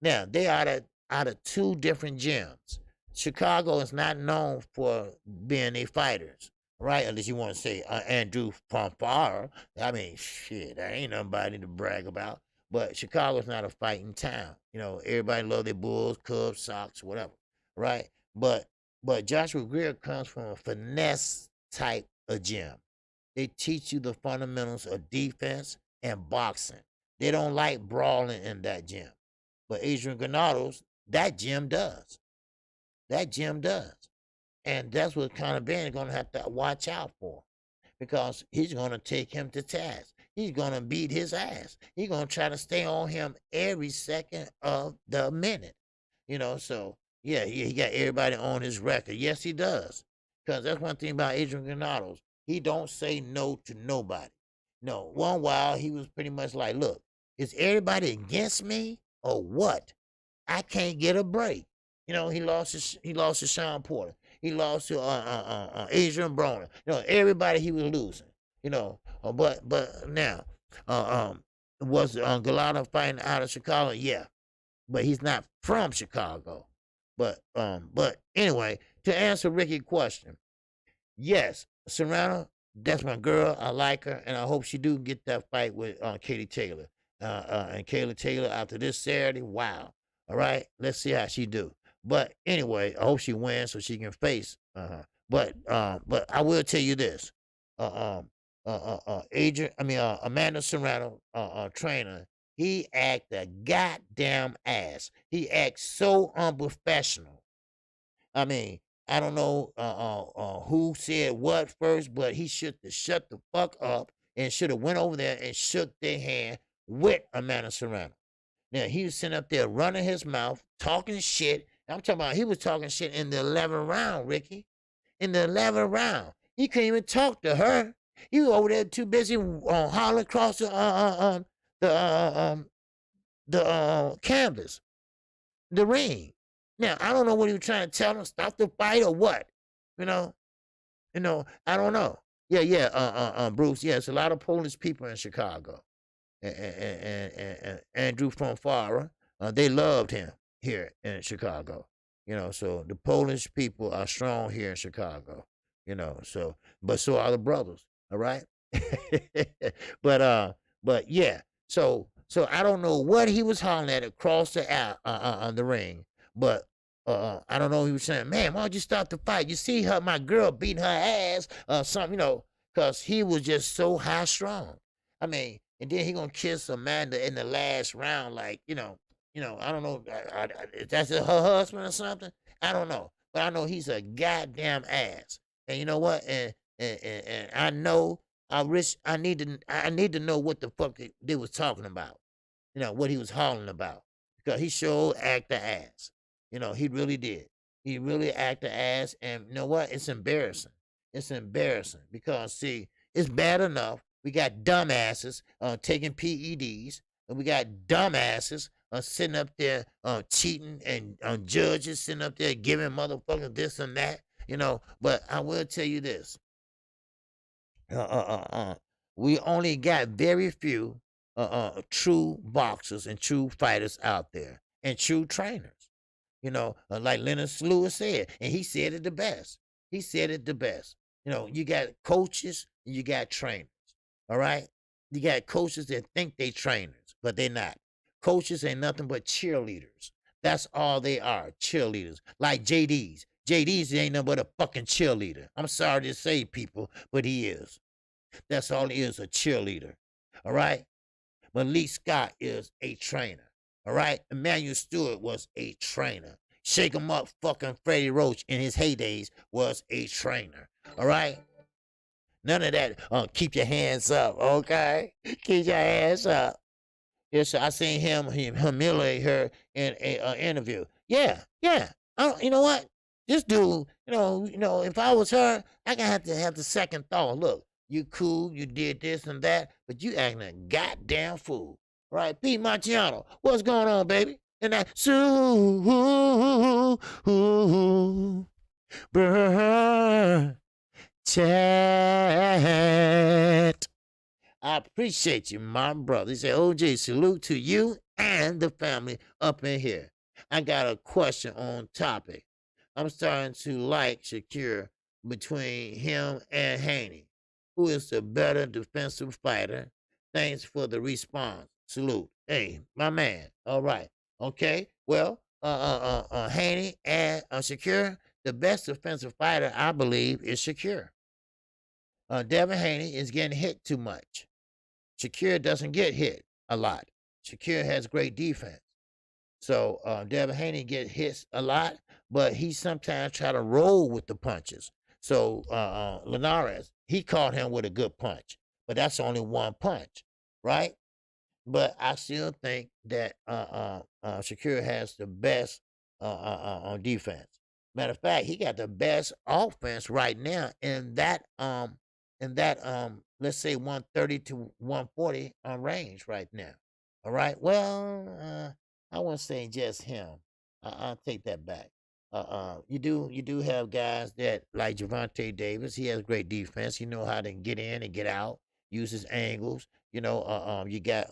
Now they are out of two different gyms. Chicago is not known for being a fighters, right? Unless you want to say Andrew Pompar. I mean, shit, there ain't nobody to brag about. But Chicago's not a fighting town. Everybody love their Bulls, Cubs, Sox, whatever, right? But Joshua Greer comes from a finesse type of gym. They teach you the fundamentals of defense and boxing. They don't like brawling in that gym. But Adrian Granados, that gym does. That gym does. And that's what Conor Ben is going to have to watch out for because he's going to take him to task. He's going to beat his ass. He's going to try to stay on him every second of the minute. So, yeah, he got everybody on his record. Yes, he does. Because that's one thing about Adrian Granados. He don't say no to nobody. No, one while he was pretty much like, look, is everybody against me or what? I can't get a break. He lost to Sean Porter. He lost to Adrian Broner. Everybody he was losing. But now, was Gallardo fighting out of Chicago? Yeah, but he's not from Chicago. But anyway, to answer Ricky's question, yes, Serrano, that's my girl. I like her, and I hope she do get that fight with Katie Taylor. And Kayla Taylor after this Saturday, wow. All right, let's see how she do. But anyway, I hope she wins so she can face. But I will tell you this. Amanda Serrano, trainer, he act a goddamn ass. He acts so unprofessional. I mean, I don't know who said what first, but he should have shut the fuck up and should have went over there and shook their hand with Amanda Serrano. Now, he was sitting up there running his mouth, talking shit. I'm talking about he was talking shit in the 11th round, Ricky. In the 11th round. He couldn't even talk to her. He was over there too busy hollering across the canvas, the ring. Now, I don't know what he was trying to tell him, stop the fight or what, I don't know. Yeah, yeah, Bruce. Yeah, it's a lot of Polish people in Chicago, and Andrew from Farah, they loved him here in Chicago. So the Polish people are strong here in Chicago. So but so are the brothers. All right, but yeah. So I don't know what he was hollering at across on the ring, but I don't know. He was saying, "Man, why don't you stop the fight? You see her, my girl, beating her ass, something, because he was just so high strung. I mean, and then he gonna kiss Amanda in the last round, like, I don't know, if that's her husband or something. I don't know, but I know he's a goddamn ass. And you know what? And I know I need to know what the fuck they was talking about. What he was hollering about, because he sure act the ass. He really did. He really act the ass, and you know what? It's embarrassing. It's embarrassing because see, it's bad enough we got dumbasses taking PEDs, and we got dumbasses sitting up there cheating, and judges sitting up there giving motherfuckers this and that. But I will tell you this: uh, uh, uh, uh, we only got very few true boxers and true fighters out there, and true trainers. Like Leonard Lewis said, and he said it the best. He said it the best. You got coaches and you got trainers. All right, you got coaches that think they trainers, but they're not. Coaches ain't nothing but cheerleaders. That's all they are, cheerleaders. Like JD's. JD's ain't nothing but a fucking cheerleader. I'm sorry to say, people, but he is. That's all he is, a cheerleader. All right? Malik Scott is a trainer. All right? Emmanuel Stewart was a trainer. Shake 'em up, fucking Freddie Roach in his heydays was a trainer. All right? None of that. Keep your hands up, okay? Keep your hands up. Yes, I seen him humiliate her in a interview. Yeah, yeah. You know what? This dude, if I was her, I gonna have the second thought. Look, you cool, you did this and that, but you acting a goddamn fool, right? Pete Marciano, what's going on, baby? And that super chat. I appreciate you, my brother. He said, OJ, salute to you and the family up in here. I got a question on topic. I'm starting to like Shakir between him and Haney. Who is the better defensive fighter? Thanks for the response. Salute. Hey, my man. All right. Okay. Well, Haney and Shakir, the best defensive fighter, I believe, is Shakir. Devin Haney is getting hit too much. Shakir doesn't get hit a lot. Shakir has great defense. So Devin Haney get hits a lot, but he sometimes try to roll with the punches. So Linares, he caught him with a good punch, but that's only one punch, right? But I still think that Shakir has the best on defense. Matter of fact, he got the best offense right now in that let's say 130 to 140 range right now. All right. Well, I won't say just him. I'll take that back. You do have guys that like Javante Davis. He has great defense. He know how to get in and get out, use his angles. You got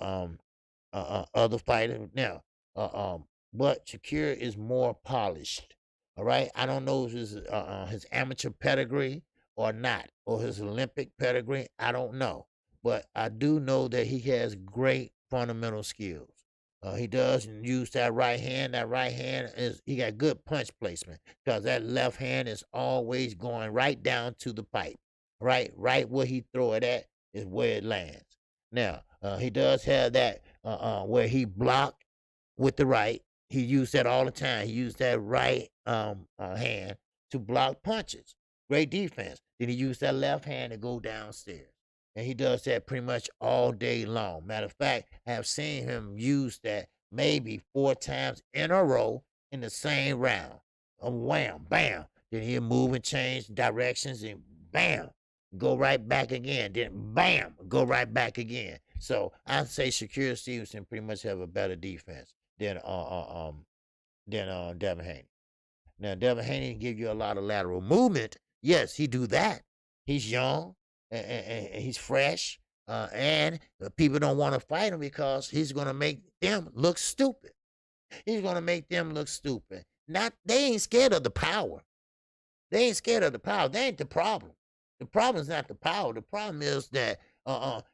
other fighters now. But Shakir is more polished. All right. I don't know if his amateur pedigree or not, or his Olympic pedigree. I don't know, but I do know that he has great fundamental skills. He does use that right hand. That right hand he got good punch placement because that left hand is always going right down to the pipe. Right where he throw it at is where it lands. Now he does have that where he blocked with the right. He used that all the time. He used that right hand to block punches. Great defense. Then he used that left hand to go downstairs. And he does that pretty much all day long. Matter of fact, I have seen him use that maybe 4 times in a row in the same round. Wham, bam. Then he'll move and change directions and bam, go right back again. Then bam, go right back again. So I'd say Shakir Stevenson pretty much have a better defense than Devin Haney. Now Devin Haney give you a lot of lateral movement. Yes, he do that. He's young and he's fresh. And people don't want to fight him because he's going to make them look stupid. He's going to make them look stupid. Not They ain't scared of the power. They ain't scared of the power. They ain't the problem. The problem is not the power. The problem is that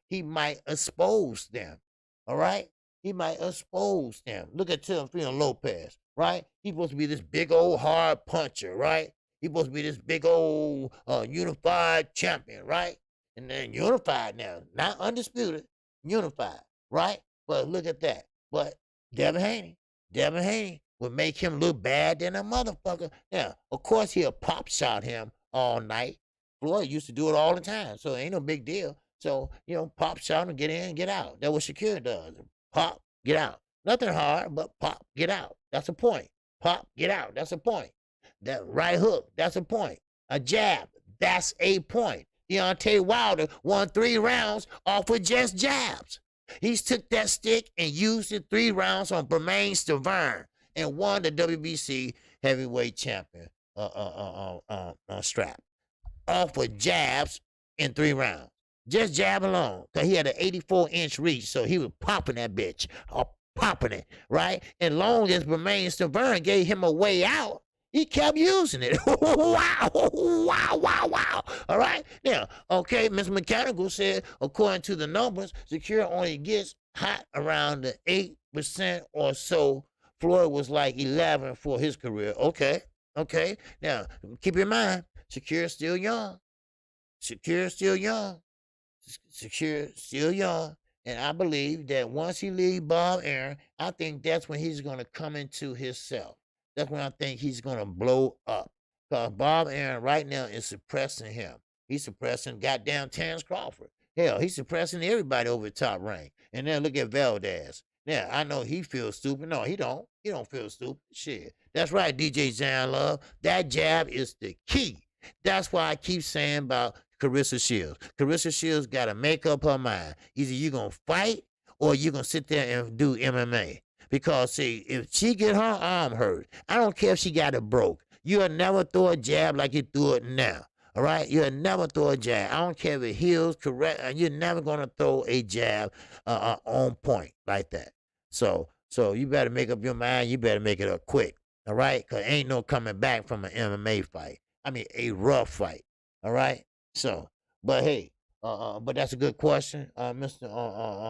he might expose them. All right? He might expose them. Look at Teofimo Lopez, right? He's supposed to be this big old hard puncher, right? He's supposed to be this big old unified champion, right? And then unified now, not undisputed, unified, right? But look at that. But Devin Haney would make him look bad than a motherfucker. Now, of course, he'll pop shot him all night. Floyd used to do it all the time, so it ain't no big deal. So, pop shot and get in, get out. That's what Shakira does. Pop, get out. Nothing hard, but pop, get out. That's a point. Pop, get out. That's a point. That right hook, that's a point. A jab, that's a point. Deontay Wilder won 3 rounds off of just jabs. He took that stick and used it 3 rounds on Bermane Stiverne and won the WBC heavyweight champion strap off of jabs in 3 rounds. Just jab alone, because he had an 84-inch reach, so he was popping that bitch, popping it, right? And long as Bermane Stiverne gave him a way out, he kept using it. Wow. All right? Now, okay, Miss Mechanical said, according to the numbers, Shakira only gets hot around the 8% or so. Floyd was like 11 for his career. Okay. Now, keep in mind, Shakira's still young. Shakira's still young. And I believe that once he leaves Bob Arum, I think that's when he's going to come into himself. That's when I think he's going to blow up. Because Bob Arum right now is suppressing him. He's suppressing goddamn Terence Crawford. Hell, he's suppressing everybody over the top rank. And then look at Valdez. Now, I know he feels stupid. No, he don't. He don't feel stupid. Shit. That's right, DJ Zion Love. That jab is the key. That's why I keep saying about Clarissa Shields. Clarissa Shields got to make up her mind. Either you're going to fight or you're going to sit there and do MMA. Because, see, if she get her arm hurt, I don't care if she got it broke. You'll never throw a jab like you threw it now. All right? You'll never throw a jab. I don't care if it heals correct. You're never going to throw a jab on point like that. So you better make up your mind. You better make it up quick. All right? Because ain't no coming back from an MMA fight. I mean, a rough fight. All right? So, but hey, but that's a good question, Mr.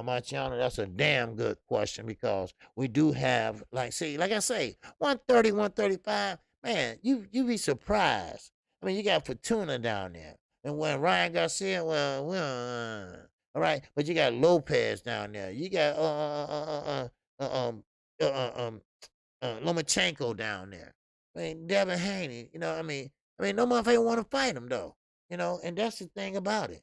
Marciano. That's a damn good question because we do have, like I say, 130, 135. Man, you be surprised. I mean, you got Fortuna down there, and when Ryan Garcia, all right, but you got Lopez down there. You got Lomachenko down there. I mean, Devin Haney. I mean, no motherfucker want to fight him though. And that's the thing about it.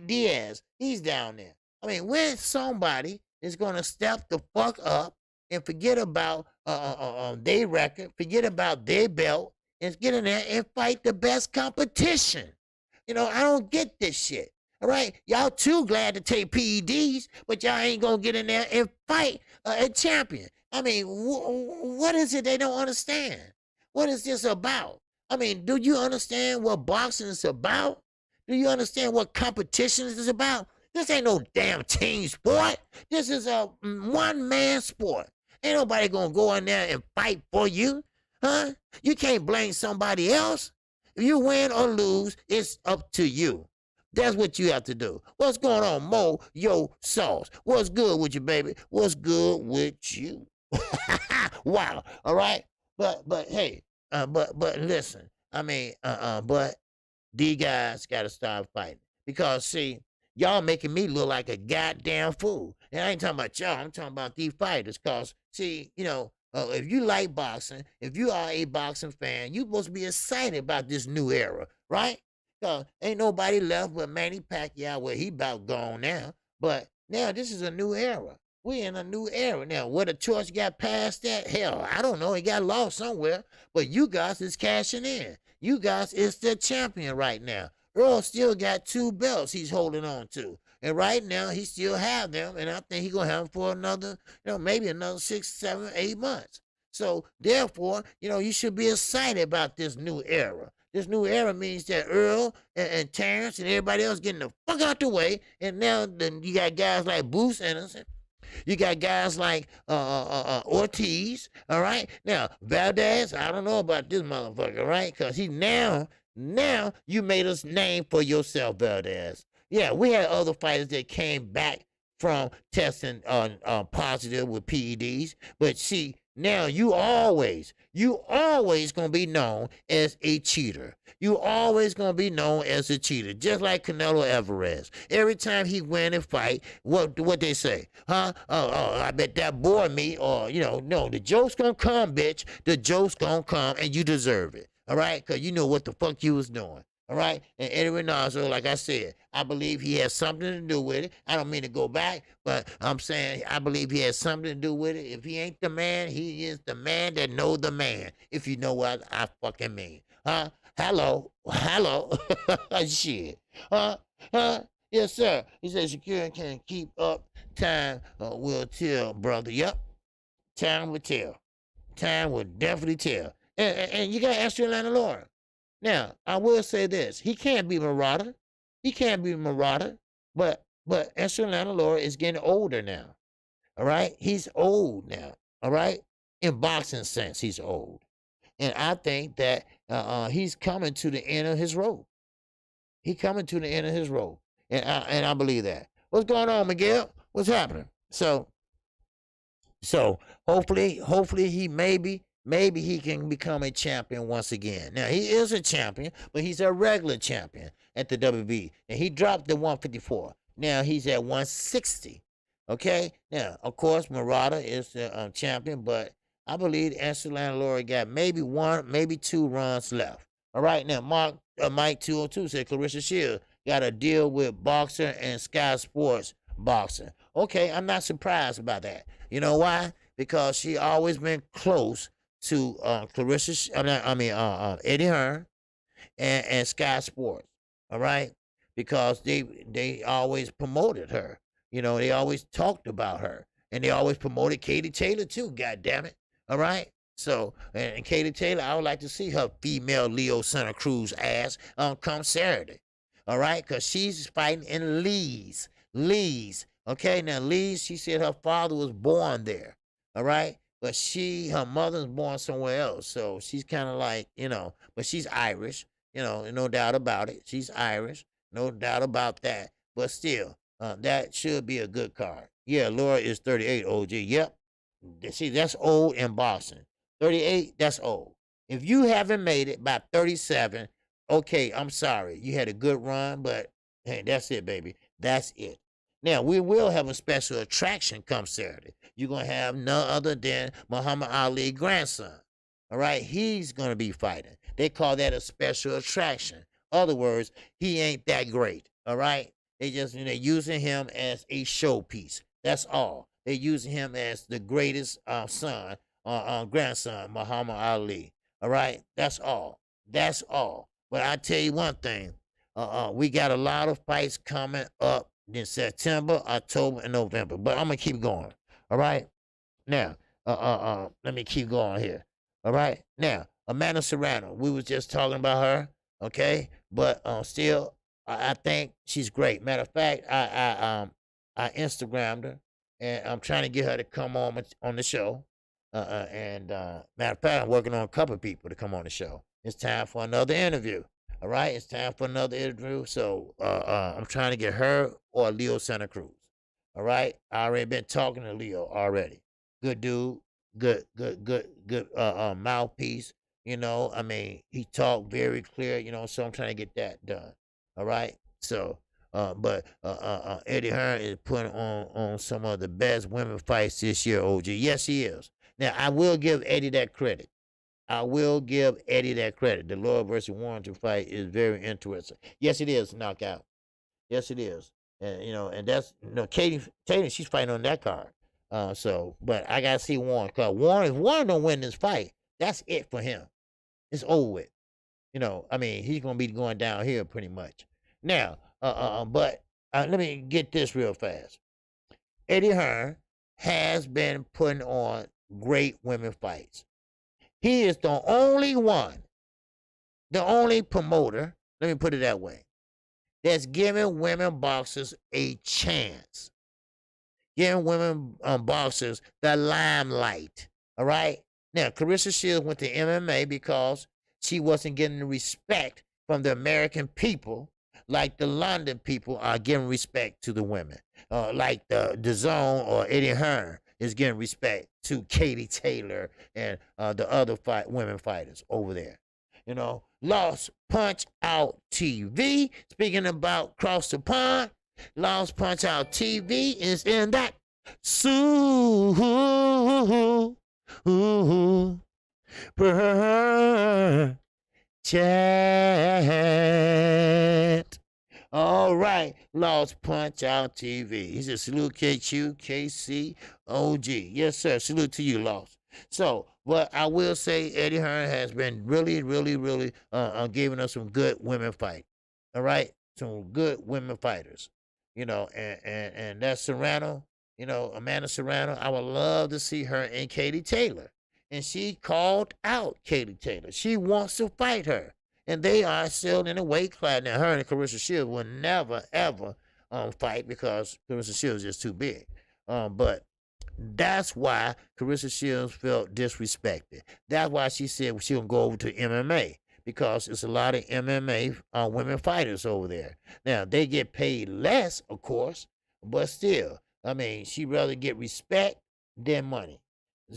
Diaz, he's down there. I mean, when somebody is going to step the fuck up and forget about their record, forget about their belt, and get in there and fight the best competition. I don't get this shit. All right? Y'all too glad to take PEDs, but y'all ain't going to get in there and fight a champion. I mean, what is it they don't understand? What is this about? I mean, do you understand what boxing is about? Do you understand what competition is about? This ain't no damn team sport. This is a one-man sport. Ain't nobody gonna go in there and fight for you, huh? You can't blame somebody else. If you win or lose, it's up to you. That's what you have to do. What's going on, Mo? Yo, Sauce. What's good with you, baby? What's good with you? Wow. All right. But hey, but listen. I mean, but these guys got to start fighting because see, y'all making me look like a goddamn fool. And I ain't talking about y'all. I'm talking about these fighters. Cause see, if you like boxing, if you are a boxing fan, you supposed to be excited about this new era, right? Cause ain't nobody left but Manny Pacquiao. Well, he about gone now. But now this is a new era. We in a new era now. What a choice got past that? Hell, I don't know. It got lost somewhere. But you guys is cashing in. You guys is the champion right now. Earl still got 2 belts he's holding on to. And right now, he still have them. And I think he's going to have them for another, maybe another 6, 7, 8 months. So, therefore, you should be excited about this new era. This new era means that Earl and Terrence and everybody else getting the fuck out the way. And now then you got guys like Bruce Anderson. You got guys like Ortiz, all right? Now, Valdez, I don't know about this motherfucker, right? Because now you made us name for yourself, Valdez. Yeah, we had other fighters that came back from testing positive with PEDs, but see, now you always gonna be known as a cheater. You always gonna be known as a cheater, just like Canelo Alvarez. Every time he win a fight, what they say? Huh? Oh, I bet that bored me, or no, the joke's gonna come, bitch. The joke's gonna come, and you deserve it. All right, cause you know what the fuck you was doing. All right, and Eddie Reynoso, like I said, I believe he has something to do with it. I don't mean to go back, but I'm saying I believe he has something to do with it. If he ain't the man, he is the man that know the man. If you know what I fucking mean, huh? Hello, shit, huh? Yes, sir. He said Shakira can't keep up. Time will tell, brother. Yep, time will tell. Time will definitely tell. And you got to ask your landlord. Now, I will say this. He can't be Marauder. But Esther Landalore is getting older now. All right? He's old now. All right? In boxing sense, he's old. And I think that he's coming to the end of his rope. He's coming to the end of his rope. And I believe that. What's going on, Miguel? What's happening? So hopefully he maybe he can become a champion once again. Now, he is a champion, but he's a regular champion at the WB. And he dropped the 154. Now, he's at 160. Okay? Now, of course, Murata is the champion, but I believe Ansel Landalore got maybe one, maybe two runs left. All right? Now, Mike 202 said Clarissa Shields got a deal with Boxer and Sky Sports Boxing. Okay, I'm not surprised about that. You know why? Because she always been close to Eddie Hearn and Sky Sports. All right, because they always promoted her. They always talked about her, and they always promoted Katie Taylor too. God damn it! All right. So, and Katie Taylor, I would like to see her female Leo Santa Cruz ass come Saturday. All right, because she's fighting in Lee's. Okay, now Lee's, she said her father was born there. All right, but her mother's born somewhere else. So she's kind of like, but she's Irish, no doubt about it. She's Irish, no doubt about that. But still, that should be a good card. Yeah, Laura is 38, OG. Yep. See, that's old in boxing. 38, that's old. If you haven't made it by 37, okay, I'm sorry. You had a good run, but hey, that's it, baby. That's it. Now, we will have a special attraction come Saturday. You're going to have none other than Muhammad Ali's grandson. All right? He's going to be fighting. They call that a special attraction. Other words, he ain't that great. All right? They're using him as a showpiece. That's all. They're using him as the greatest grandson, Muhammad Ali. All right? That's all. That's all. But I tell you one thing. We got a lot of fights coming up in September, October, and November. But I'm gonna keep going. All right. Now, let me keep going here. All right. Now, Amanda Serrano. We was just talking about her. Okay. But still, I think she's great. Matter of fact, I Instagrammed her, and I'm trying to get her to come on the show. Matter of fact, I'm working on a couple of people to come on the show. It's time for another interview. All right, it's time for another interview. So I'm trying to get her or Leo Santa Cruz. All right, I already been talking to Leo already. Good dude, good mouthpiece. He talked very clear. So I'm trying to get that done. All right, so but Eddie Hearn is putting on some of the best women fights this year. OG, yes he is. Now I will give Eddie that credit. The Lloyd versus Warrington fight is very interesting. Yes, it is knockout. Yes, it is. And and that's Katie Taylor. She's fighting on that card. But I gotta see Warren. Cause if Warren don't win this fight, that's it for him. It's over with. He's gonna be going down here pretty much. Now, but let me get this real fast. Eddie Hearn has been putting on great women fights. He is the only one the only promoter, let me put it that way, that's giving women boxers a chance, giving women boxers the limelight. All right. Now, Clarissa Shields went to MMA because she wasn't getting the respect from the American people like the London people are giving respect to the women. Like the Zone or Eddie Hearn is giving respect to Katie Taylor and the other women fighters over there. You know, Lost Punch Out TV. Speaking about Cross the Pond, Lost Punch Out TV is in that Super Chat. All right, Lost Punch Out TV. He said, salute KQKC OG. Yes, sir. Salute to you, Lost. So, what I will say, Eddie Hearn has been really, really, really giving us some good women fight. All right, some good women fighters. You know, and that's Serrano. You know, Amanda Serrano. I would love to see her and Katie Taylor. And she called out Katie Taylor. She wants to fight her. And they are still in a weight class. Now, her and Clarissa Shields will never, ever fight because Clarissa Shields is too big. But that's why Clarissa Shields felt disrespected. That's why she said she'll go over to MMA because it's a lot of MMA women fighters over there. Now, they get paid less, of course, but still, I mean, she'd rather get respect than money.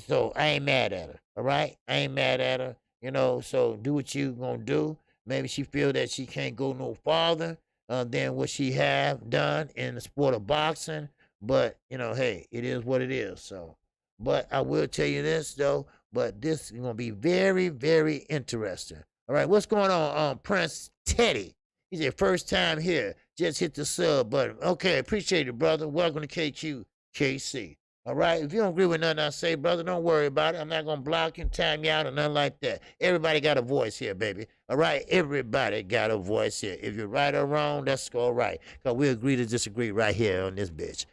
So I ain't mad at her, all right? I ain't mad at her, you know, so do what you gonna do. Maybe she feel that she can't go no farther than what she have done in the sport of boxing. But, you know, hey, it is what it is. So, but I will tell you this, though, but this is going to be very, very interesting. All right, what's going on, Prince Teddy? He said, first time here, just hit the sub button. Okay, appreciate it, brother. Welcome to KQKC. All right, if you don't agree with nothing I say, brother, don't worry about it. I'm not going to block you and time you out or nothing like that. Everybody got a voice here, baby. All right, everybody got a voice here. If you're right or wrong, that's all right. Because we agree to disagree right here on this bitch.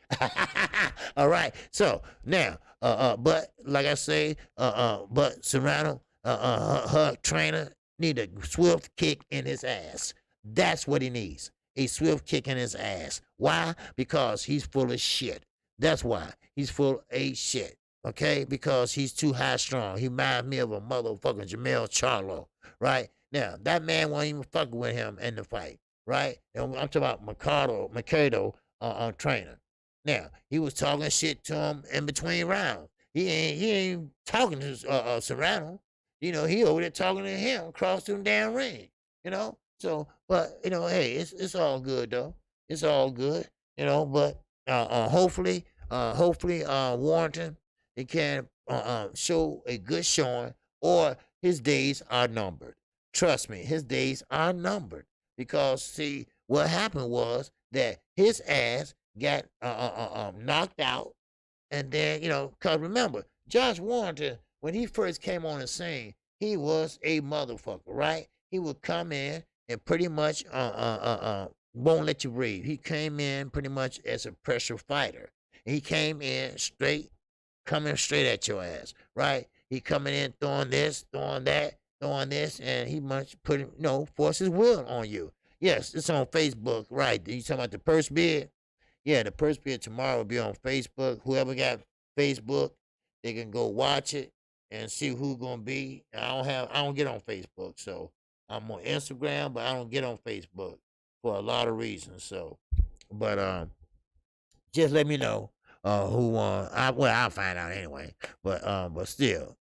All right, so now, but like I say, but Serrano, her trainer, need a swift kick in his ass. That's what he needs, a swift kick in his ass. Why? Because he's full of shit. That's why. He's full of shit, okay? Because he's too high strong. He reminds me of a motherfucking Jamel Charlo, right? Now, that man won't even fuck with him in the fight, right? And I'm talking about Mikado trainer. Now, he was talking shit to him in between rounds. He ain't talking to Serrano. You know, he over there talking to him across the damn ring, you know? So, but, you know, hey, it's all good, though. It's all good, you know, but hopefully, Warrington, he can show a good showing, or his days are numbered. Trust me, his days are numbered. Because, see, what happened was that his ass got knocked out, and then, you know, because remember, Josh Warrington, when he first came on the scene, he was a motherfucker, right? He would come in and pretty much won't let you breathe. He came in pretty much as a pressure fighter. He came in straight, coming straight at your ass, right? He coming in throwing this, throwing that, throwing this, and he must put, force his will on you. Yes, it's on Facebook, right? You talking about the purse bid? Yeah, the purse bid tomorrow will be on Facebook. Whoever got Facebook, they can go watch it and see who gonna be. I don't get on Facebook, so I'm on Instagram, but I don't get on Facebook for a lot of reasons. So, but just let me know who won. I'll find out anyway. But still,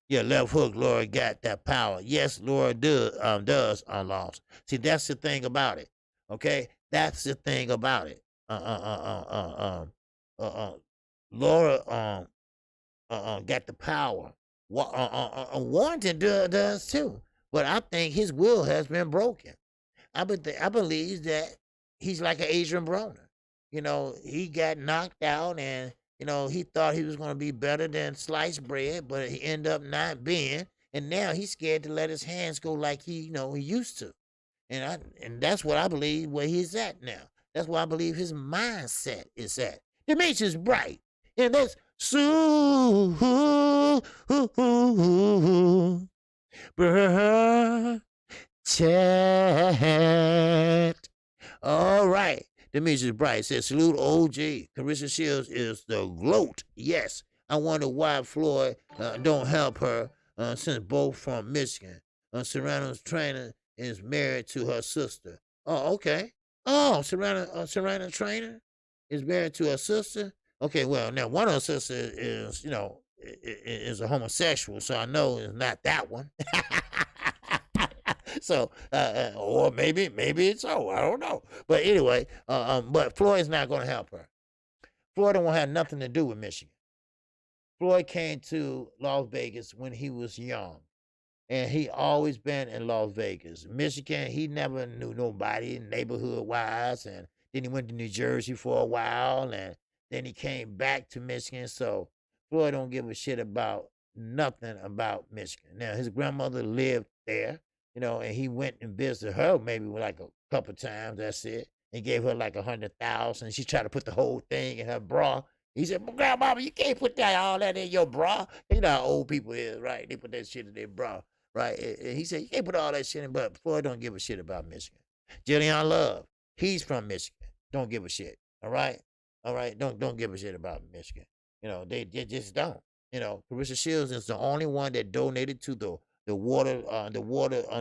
yeah, left hook. Laura got that power. Yes, Laura does unlost. See, that's the thing about it. Okay, that's the thing about it. Laura got the power. Warrington does too, but I think his will has been broken. I believe that he's like an Adrian Broner. He got knocked out, and he thought he was going to be better than sliced bread, but he ended up not being. And now he's scared to let his hands go like he used to. And that's what I believe where he's at now. That's where I believe his mindset is at. Demetrius Bright, and that's Super chat. All right. Demetrius Bright says, salute OG. Carissa Shields is the GLOAT. Yes. I wonder why Floyd don't help her since both from Michigan. Serrano's trainer is married to her sister. Oh, okay. Oh, Serrano trainer is married to her sister. Okay, well, now one of her sisters is, is a homosexual, so I know it's not that one. So, or maybe it's so. I don't know. But anyway, but Floyd's not going to help her. Floyd don't have nothing to do with Michigan. Floyd came to Las Vegas when he was young, and he always been in Las Vegas. Michigan, he never knew nobody neighborhood-wise, and then he went to New Jersey for a while, and then he came back to Michigan. So Floyd don't give a shit about nothing about Michigan. Now, his grandmother lived there, and he went and visited her maybe like a couple times. That's it. And gave her like 100,000. She tried to put the whole thing in her bra. He said, Grandmama, you can't put all that in your bra. You know how old people is, right? They put that shit in their bra, right? And he said, you can't put all that shit in, but Floyd don't give a shit about Michigan. Jillian Love, he's from Michigan. Don't give a shit, all right? All right, don't give a shit about Michigan. They just don't. Carissa Shields is the only one that donated to the water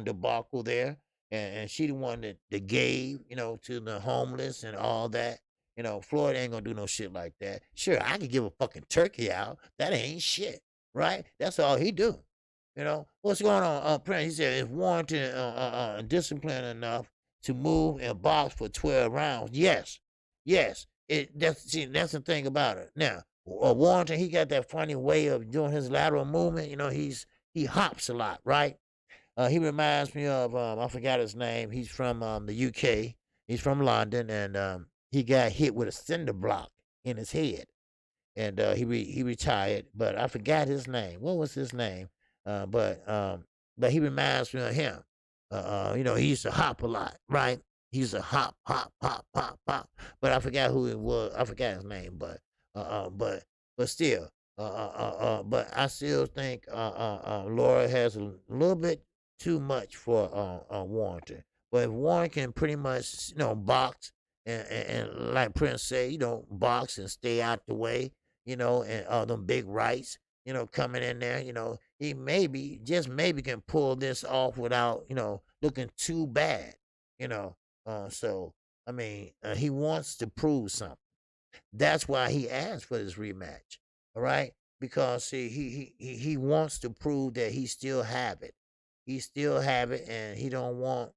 debacle there. And she the one that gave, to the homeless and all that. Floyd ain't gonna do no shit like that. Sure, I could give a fucking turkey out. That ain't shit, right? That's all he do. What's going on? Prince, he said, is Warrington disciplined enough to move and box for 12 rounds? Yes. That's the thing about it. Now, Warrington, he got that funny way of doing his lateral movement. He hops a lot, right? He reminds me of I forgot his name. He's from the UK. He's from London, and he got hit with a cinder block in his head, and he retired. But I forgot his name. What was his name? But he reminds me of him. He used to hop a lot, right? He used to hop. But I forgot who it was. I forgot his name. But still, but I still think Laura has a little bit too much for Warrington. But if Warren can pretty much, box and like Prince say, box and stay out the way, and all them big rights, coming in there, he just maybe can pull this off without, looking too bad, So, I mean, he wants to prove something. That's why he asked for this rematch, all right? Because, see, he wants to prove that he still have it. He still have it, and he don't want,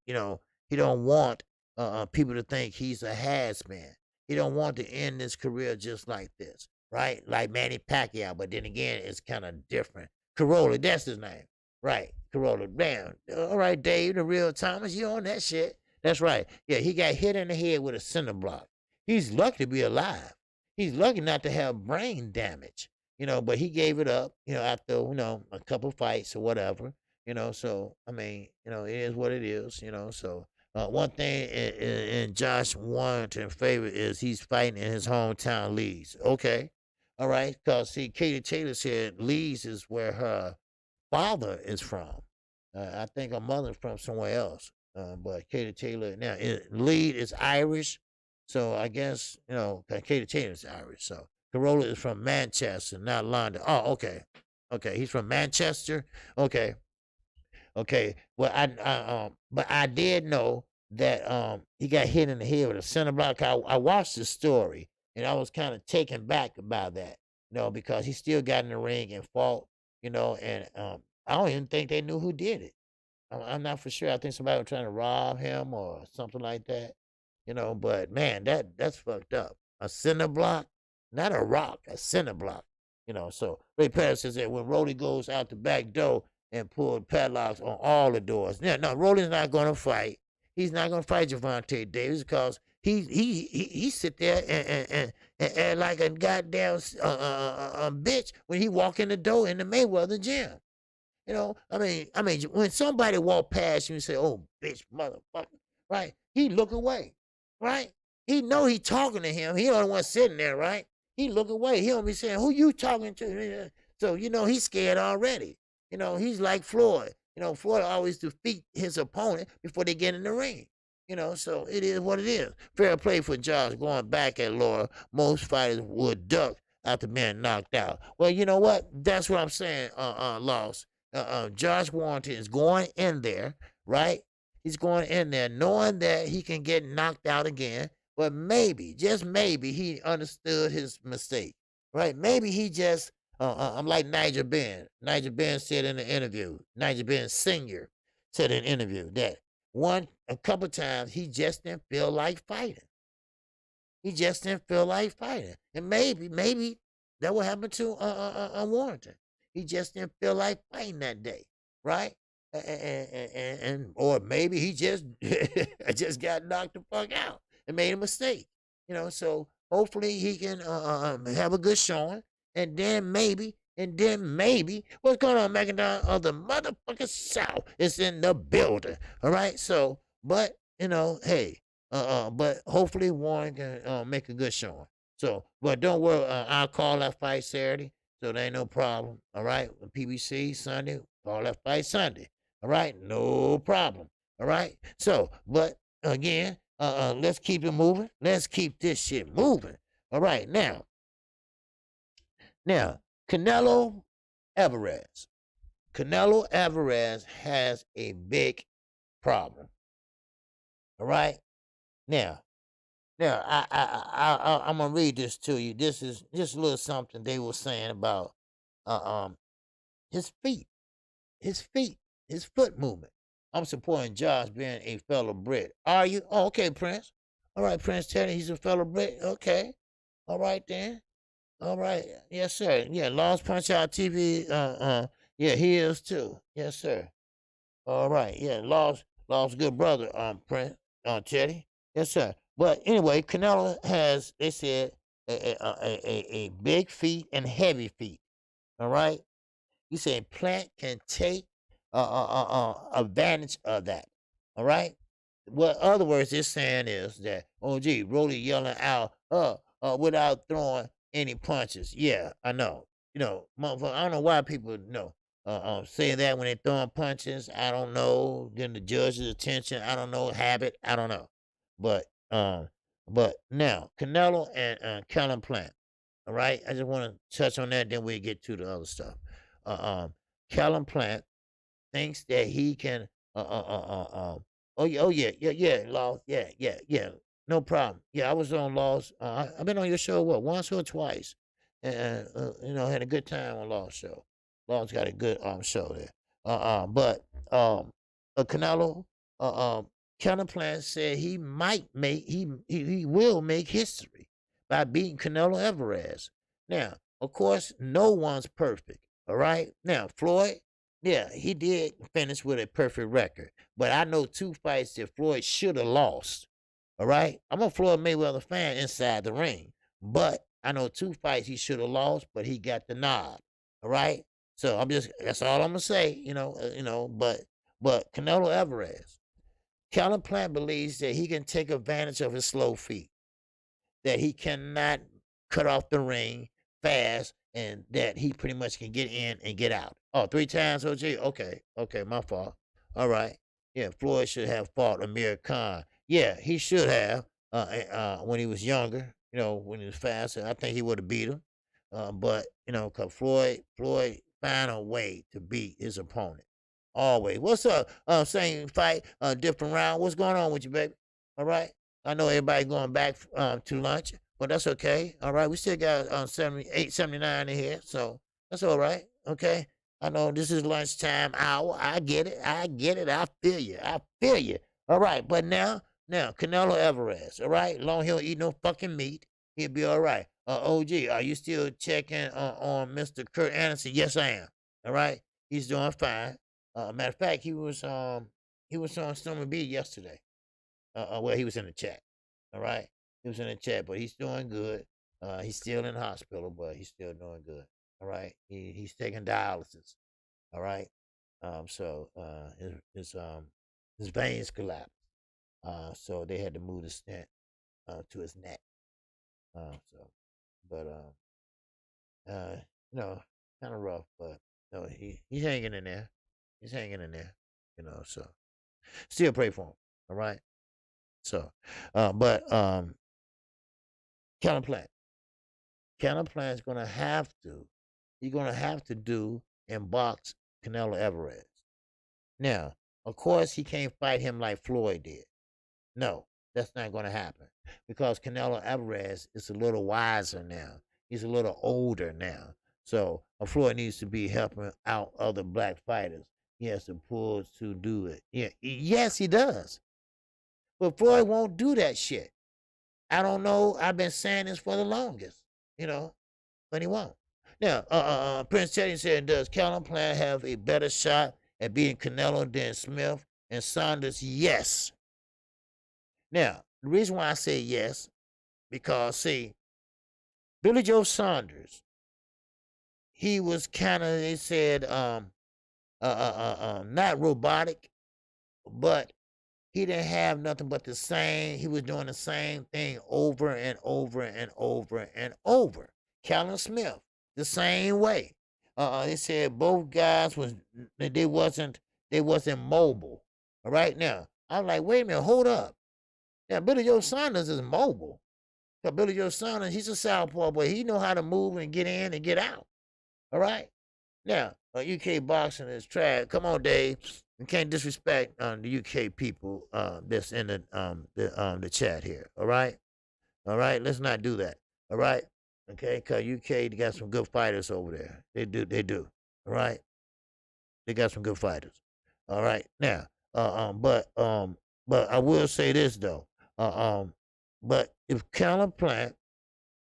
people to think he's a has-been. He don't want to end his career just like this, right? Like Manny Pacquiao, but then again, it's kind of different. Corolla, that's his name, right? Corolla, damn. All right, Dave, the real Thomas, you on that shit. That's right. Yeah, he got hit in the head with a cinder block. He's lucky to be alive. He's lucky not to have brain damage, but he gave it up, after, a couple fights or whatever. So, I mean, it is what it is, so one thing in Josh Warrington's favor is he's fighting in his hometown, Leeds. Okay. All right. Because, see, Katie Taylor said Leeds is where her father is from. I think her mother's from somewhere else. But Katie Taylor, now, Leeds is Irish. So, I guess, Katie Taylor is Irish. So, Corolla is from Manchester, not London. Oh, okay. Okay. He's from Manchester. Okay. Okay, well, but I did know that he got hit in the head with a cinder block. I watched the story, and I was kind of taken back about that, because he still got in the ring and fought, and I don't even think they knew who did it. I'm not for sure. I think somebody was trying to rob him or something like that, but man, that's fucked up. A cinder block, not a rock, a cinder block, So Ray Patterson said when Rolly goes out the back door and pulled padlocks on all the doors. No, Rolly's not going to fight. He's not going to fight Gervonta Davis because he sit there and like a goddamn bitch when he walk in the door in the Mayweather gym. I mean, when somebody walk past you and say, "Oh, bitch, motherfucker," right? He look away, right? He know he talking to him. He the only one sitting there, right? He look away. He don't be saying, "Who you talking to?" So he's scared already. He's like Floyd. Floyd always defeat his opponent before they get in the ring. So it is what it is. Fair play for Josh going back at Laura. Most fighters would duck after being knocked out. Well, you know what? That's what I'm saying, Loss. Josh Warrington is going in there, right? He's going in there knowing that he can get knocked out again, but maybe, just maybe, he understood his mistake, right? Maybe he just, I'm like Nigel Benn. Nigel Benn said in the interview, Nigel Benn Sr. said in an interview that a couple times he just didn't feel like fighting. He just didn't feel like fighting. And maybe that will happen to Warrington. He just didn't feel like fighting that day, right? Or maybe he just just got knocked the fuck out and made a mistake. So hopefully he can have a good showing, and then maybe, what's going on, Megadon of the motherfucking South is in the building. All right, so but hey, but hopefully Warren can make a good showing. So, but don't worry, I'll call that fight Saturday, so there ain't no problem. All right, PBC Sunday, call that fight Sunday. All right, no problem. All right, so but again, let's keep it moving. Let's keep this shit moving. All right, now, Canelo Alvarez. Canelo Alvarez has a big problem. All right, now, I'm gonna read this to you. This is just a little something they were saying about his feet, his foot movement. I'm supporting Josh being a fellow Brit. Are you? Oh, okay, Prince. All right, Prince Teddy, he's a fellow Brit. Okay. All right then. All right. Yes, sir. Yeah, Lost Punch Out TV. Yeah, he is too. Yes, sir. All right. Yeah, Lost good brother, Prince, Teddy. Yes, sir. But anyway, Canelo has, they said, a big feet and heavy feet. All right. You say Plant can take advantage of that. All right. What other words they're saying is that, oh gee, Rolly yelling out, without throwing any punches. Yeah, I know. Motherfucker, I don't know why people say that when they're throwing punches. I don't know. Getting the judge's attention. I don't know. Habit. I don't know. But now Canelo and Kellen Plant. All right, I just want to touch on that. Then we get to the other stuff. Kellen Plant thinks that he can. Laws. Yeah. No problem. Yeah, I was on Laws. I've been on your show once or twice, and had a good time on Laws show. Laws got a good show there. But Canelo, Kellen Plant said he might make he will make history by beating Canelo Alvarez. Now, of course, no one's perfect. All right. Now, Floyd, yeah, he did finish with a perfect record. But I know two fights that Floyd should have lost. All right. I'm a Floyd Mayweather fan inside the ring. But I know two fights he should have lost, but he got the nod. All right. So that's all I'm gonna say, but Canelo Alvarez. Kellen Plant believes that he can take advantage of his slow feet, that he cannot cut off the ring fast, and that he pretty much can get in and get out. Oh, 3 times, OG? Okay, my fault. All right. Yeah, Floyd should have fought Amir Khan. Yeah, he should have when he was younger, when he was faster. I think he would have beat him. But, because Floyd found a way to beat his opponent. Always. What's up? Same fight, different round. What's going on with you, baby? All right. I know everybody going back to lunch, but that's okay. All right. We still got 78, 79 in here, so that's all right. Okay. I know this is lunchtime hour. I get it. I feel you. All right. But now, Canelo Alvarez. All right. Long he don't eat no fucking meat, he'll be all right. OG, are you still checking on Mr. Kurt Anderson? Yes, I am. All right. He's doing fine. Matter of fact, he was on Stomach B yesterday. Well, he was in the chat. All right, he was in the chat, but he's doing good. He's still in the hospital, but he's still doing good. All right, he's taking dialysis. All right, so his veins collapsed. So they had to move the stent to his neck. So, but kind of rough, but no, he's hanging in there. He's hanging in there, so still pray for him. All right. So, but Calvin Plant. Calvin Plant is gonna have to. He's gonna have to do and box Canelo Alvarez. Now, of course, he can't fight him like Floyd did. No, that's not gonna happen because Canelo Alvarez is a little wiser now. He's a little older now. So Floyd needs to be helping out other black fighters. He has the pull to do it. Yeah, yes, he does. But Floyd won't do that shit. I don't know. I've been saying this for the longest, but he won't. Now, Prince Teddy said, does Calvin Plant have a better shot at beating Canelo than Smith and Saunders? Yes. Now, the reason why I say yes, because, see, Billy Joe Saunders, he was kind of, they said, not robotic, but he didn't have nothing but the same. He was doing the same thing over and over and over and over. Callum Smith, the same way. They said both guys they wasn't mobile. All right, now I'm like, wait a minute, hold up. Now Billy Joe Saunders is mobile. Because Billy Joe Saunders, he's a southpaw boy. He know how to move and get in and get out. All right. Now UK boxing is trash. Come on, Dave. You can't disrespect the UK people that's in the chat here. All right, let's not do that. All right, okay, because UK they got some good fighters over there. They do. All right, they got some good fighters. All right, now, but I will say this though, but if Calvin Plant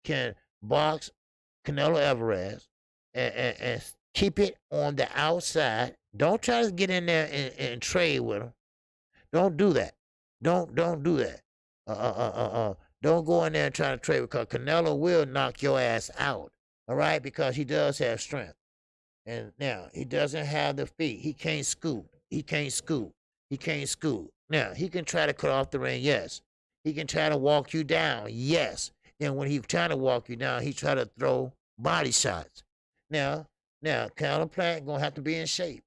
can box Canelo Alvarez and keep it on the outside. Don't try to get in there and trade with him. Don't do that. Don't do that. Don't go in there and try to trade because Canelo will knock your ass out. All right, because he does have strength, and now he doesn't have the feet. He can't scoop. Now he can try to cut off the ring. Yes, he can try to walk you down. Yes, and when he's trying to walk you down, he try to throw body shots. Now, Calvin Plant gonna have to be in shape.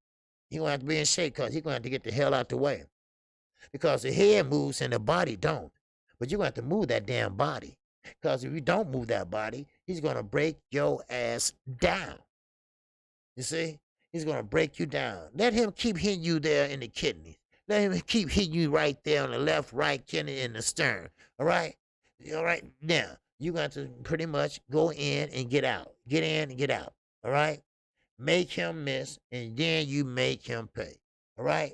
He gonna have to be in shape because he's gonna have to get the hell out the way. Because the head moves and the body don't. But you're gonna have to move that damn body. Because if you don't move that body, he's gonna break your ass down. You see? He's gonna break you down. Let him keep hitting you there in the kidneys. Let him keep hitting you right there on the left, right kidney, and the stern. All right? All right? Now, you're going to pretty much go in and get out. Get in and get out. All right? Make him miss, and then you make him pay. All right?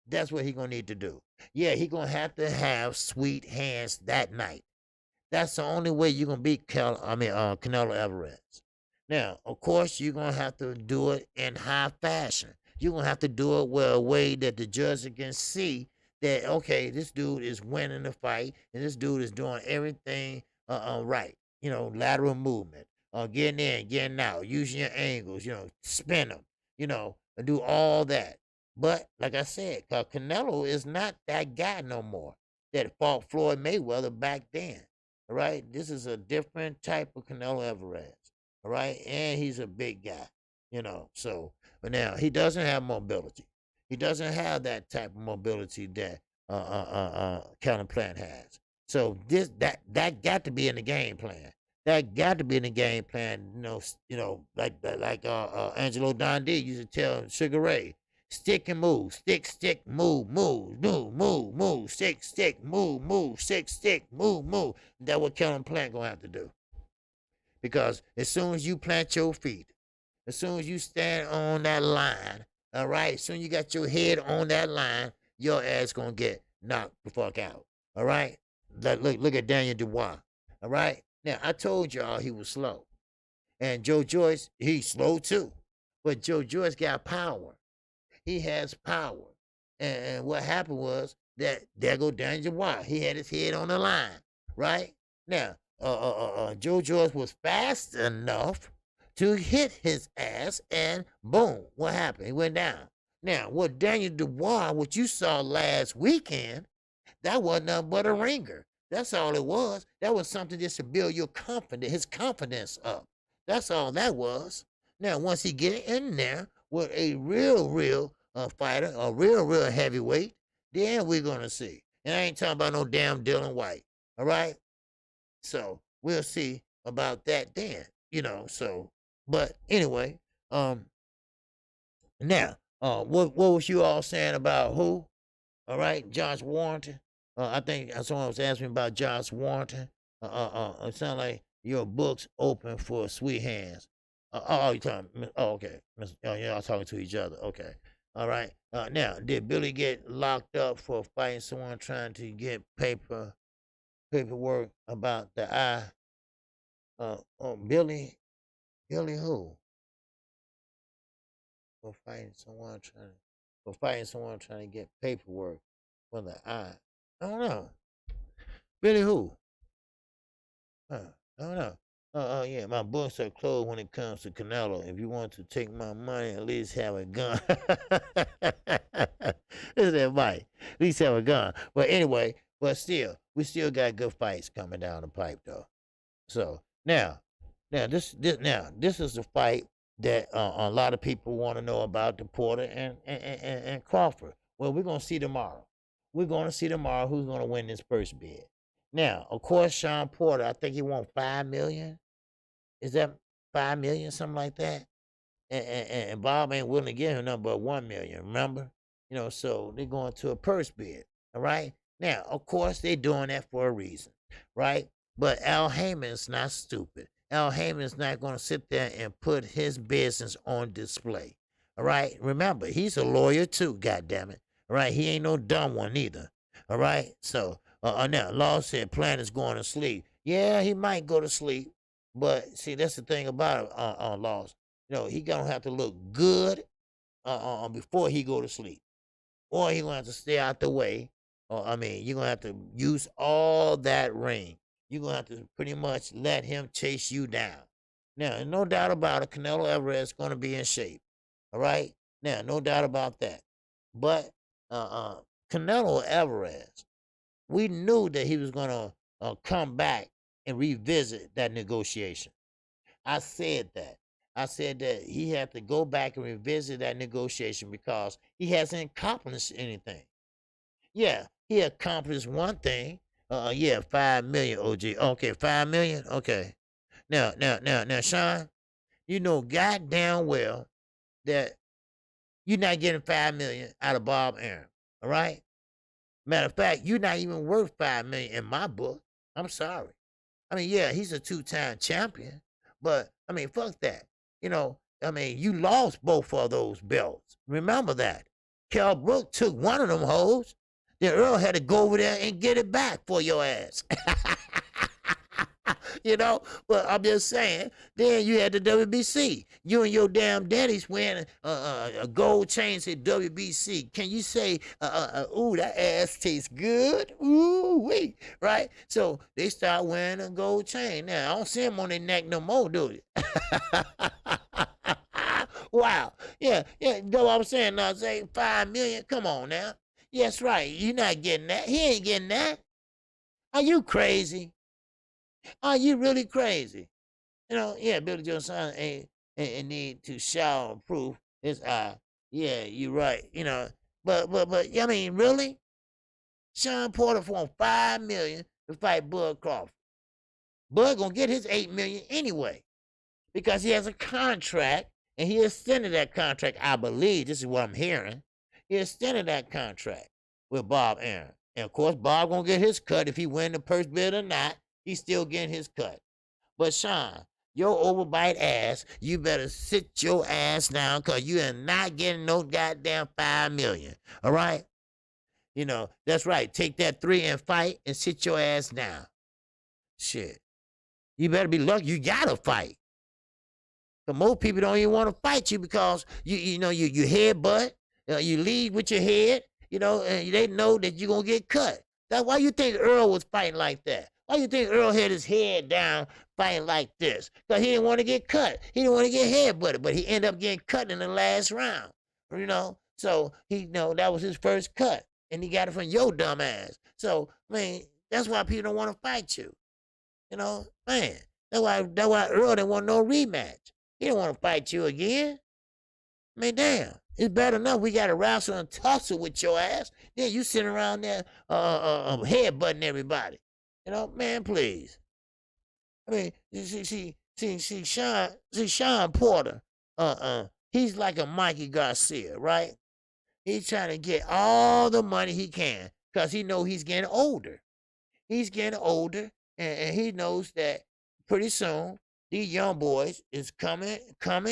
That's what he's going to need to do. Yeah, he's going to have sweet hands that night. That's the only way you're going to beat Canelo Alvarez. Now, of course, you're going to have to do it in high fashion. You're going to have to do it with a way that the judge can see that, okay, this dude is winning the fight, and this dude is doing everything right. Lateral movement. Getting in, getting out, using your angles, spin them, and do all that. But like I said, Canelo is not that guy no more that fought Floyd Mayweather back then. All right, this is a different type of Canelo Alvarez. All right, and he's a big guy, So, but now he doesn't have mobility. He doesn't have that type of mobility that Calvin Plant has. So that got to be in the game plan. That got to be in the game plan, like Angelo Dundee used to tell Sugar Ray, stick and move, stick, move, stick, move, stick, move. That's what Calvin Plant gonna have to do. Because as soon as you plant your feet, as soon as you stand on that line, all right, as soon as you got your head on that line, your ass gonna get knocked the fuck out. All right? Look at Daniel Dubois. All right? Now, I told y'all he was slow. And Joe Joyce, he's slow too. But Joe Joyce got power. He has power. And what happened was that there go Daniel Dubois. He had his head on the line. Right? Now, Joe Joyce was fast enough to hit his ass, and boom, what happened? He went down. Now, what Daniel Dubois, what you saw last weekend, that wasn't nothing but a ringer. That's all it was. That was something just to build your confidence, his confidence up. That's all that was. Now, once he get in there with a real fighter, a real heavyweight, then we're gonna see. And I ain't talking about no damn Dylan White. All right. So we'll see about that then. So but anyway, now, what was you all saying about who? All right, Josh Warrington. I think someone was asking me about Josh Warrington. It sounds like your book's open for sweet hands. You talking? Oh, okay. Oh, y'all talking to each other. Okay. All right. Now, did Billy get locked up for fighting someone trying to get paperwork about the eye? Billy who? For fighting someone trying to get paperwork for the eye. I don't know. Billy who? I don't know. Yeah, my books are closed when it comes to Canelo. If you want to take my money, at least have a gun. This is that Mike. At least have a gun. But anyway, still, we still got good fights coming down the pipe though. So now this is the fight that a lot of people want to know about, the Porter and Crawford. Well, we're gonna see tomorrow. We're gonna see tomorrow who's gonna win this first bid. Now, of course, Sean Porter, I think he won $5 million. Is that $5 million, something like that? And Bob ain't willing to give him nothing but $1 million. Remember, so they're going to a purse bid. All right. Now, of course, they're doing that for a reason, right? But Al Heyman's not stupid. Al Heyman's not going to sit there and put his business on display. All right. Remember, he's a lawyer too. God damn it. All right. He ain't no dumb one either. All right. So now Law said Planet's going to sleep. Yeah, he might go to sleep. But see, that's the thing about Laws. He gonna have to look good before he go to sleep, or he gonna have to stay out the way. You're gonna have to use all that ring. You're gonna have to pretty much let him chase you down. Now, no doubt about it, Canelo Alvarez is gonna be in shape. All right. Now, no doubt about that. But Canelo Alvarez, we knew that he was gonna come back and revisit that negotiation. I said that. I said that he had to go back and revisit that negotiation because he hasn't accomplished anything. Yeah, he accomplished one thing. Yeah, 5 million, OG. Okay, 5 million. Okay. Now, Sean, you know goddamn well that you're not getting 5 million out of Bob Arum. All right. Matter of fact, you're not even worth 5 million in my book. I'm sorry. Yeah, he's a 2-time champion, but fuck that. You lost both of those belts. Remember that. Kell Brook took one of them hoes. Then Earl had to go over there and get it back for your ass. But I'm just saying, then you had the WBC. You and your damn daddy's wearing a gold chain said WBC. Can you say, ooh, that ass tastes good? Ooh, wait, right? So they start wearing a gold chain. Now, I don't see them on their neck no more, do you? Wow. Yeah, you know what I'm saying? Now, say 5 million. Come on now. Yes, right. You're not getting that. He ain't getting that. Are you crazy? Are you really crazy? Yeah, Billy Joe's son ain't need to shower and prove his eye. Yeah, you're right. But really? Sean Porter won $5 million to fight Bud Crawford. Bud gonna get his $8 million anyway because he has a contract and he extended that contract. I believe this is what I'm hearing. He extended that contract with Bob Arum, and of course Bob gonna get his cut if he win the purse bid or not. He's still getting his cut. But Sean, your overbite ass, you better sit your ass down because you are not getting no goddamn 5 million. All right? That's right. Take that 3 and fight and sit your ass down. Shit. You better be lucky you gotta fight. But most people don't even want to fight you because you headbutt, you lead with your head, and they know that you're gonna get cut. That's why you think Earl was fighting like that. Why you think Earl had his head down fighting like this? Because he didn't want to get cut. He didn't want to get headbutted, but he ended up getting cut in the last round. So that was his first cut, and he got it from your dumb ass. So, that's why people don't want to fight you. That's why Earl didn't want no rematch. He didn't want to fight you again. Damn. It's bad enough we got to wrestle and tussle with your ass. Then you sitting around there headbutting everybody. You know, man, please. I mean, Sean Porter, he's like a Mikey Garcia, right? He's trying to get all the money he can because he know he's getting older. He's getting older, and he knows that pretty soon these young boys is coming, and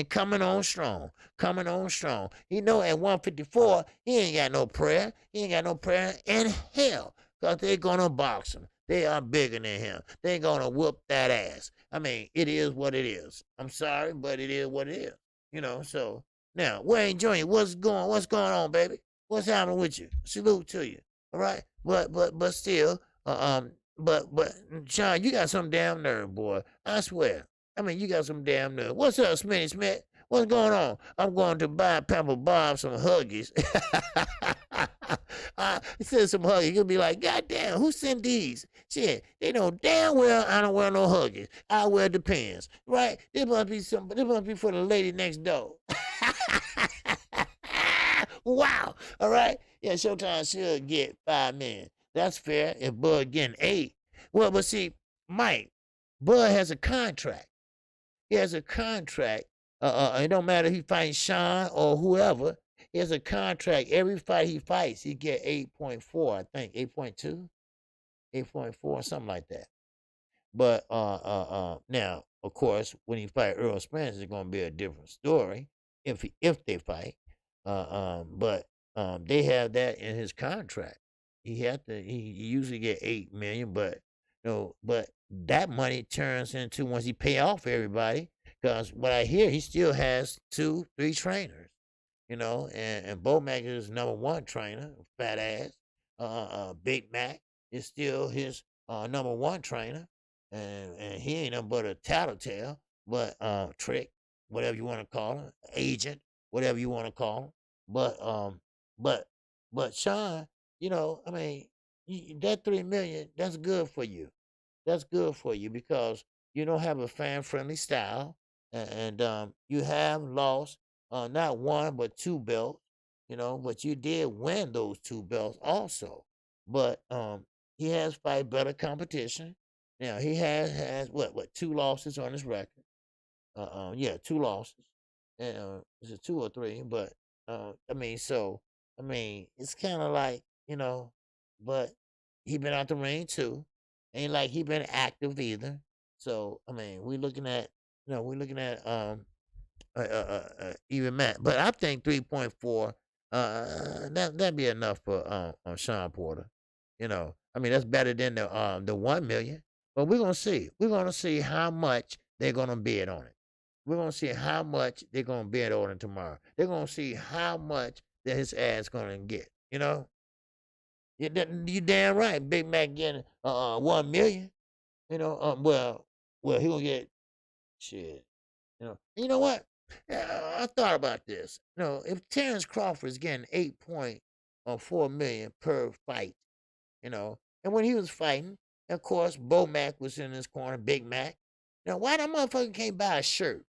coming on strong, coming on strong. He know at 154, he ain't got no prayer. He ain't got no prayer in hell because they're going to box him. They are bigger than him. They're going to whoop that ass. I mean, it is what it is. I'm sorry, but it is what it is. You know, so now, Wayne Jr., what's going on, baby? What's happening with you? Salute to you. All right? But still, but Sean, you got some damn nerve, boy. I swear. I mean, you got some damn nerve. What's up, Smitty Smith? What's going on? I'm going to buy Pamper Bob some Huggies. He said some Huggies. You'll be like, God damn, who sent these? Shit, they know damn well I don't wear no Huggies. I wear Depends, right? This must be for the lady next door. Wow. All right. Yeah, Showtime should get $5 million. That's fair. If Bud getting 8. Well, but see, Mike, Bud has a contract. He has a contract. It don't matter if he fights Sean or whoever. He has a contract. Every fight he fights, he get 8.4, I think. 8.2? 8.4, something like that. But now, of course, when he fight Earl Spence, it's gonna be a different story if they fight. But they have that in his contract. He usually get 8 million, but but that money turns into once he pay off everybody. Because what I hear, he still has 2-3 trainers, and Bomac is number 1 trainer, fat ass. Big Mac is still his number 1 trainer, and he ain't nothing but a tattletale, but trick, whatever you want to call him, agent, whatever you want to call him. But Sean, I mean, that 3 million, that's good for you. That's good for you because you don't have a fan friendly style, and you have lost not 1 but 2 belts, but you did win those 2 belts also. But he has fight better competition. Now he has what 2 losses on his record. Yeah, 2 losses. And is it 2 or 3? But I mean, it's kind of like, but he been out the ring too. Ain't like he been active either. So I mean, even Matt. But I think 3.4, that'd be enough for Sean Porter. I mean that's better than the 1 million. But we're gonna see. We're gonna see how much they're gonna bid on it. We're gonna see how much they're gonna bid on it tomorrow. They're gonna see how much that his ass gonna get. You damn right. Big Mac getting 1 million. Well, he gonna get shit. You know what? I thought about this. If Terence Crawford is getting 8.4 million per fight, and when he was fighting, of course, Bo Mac was in his corner, Big Mac. Why that motherfucker can't buy a shirt?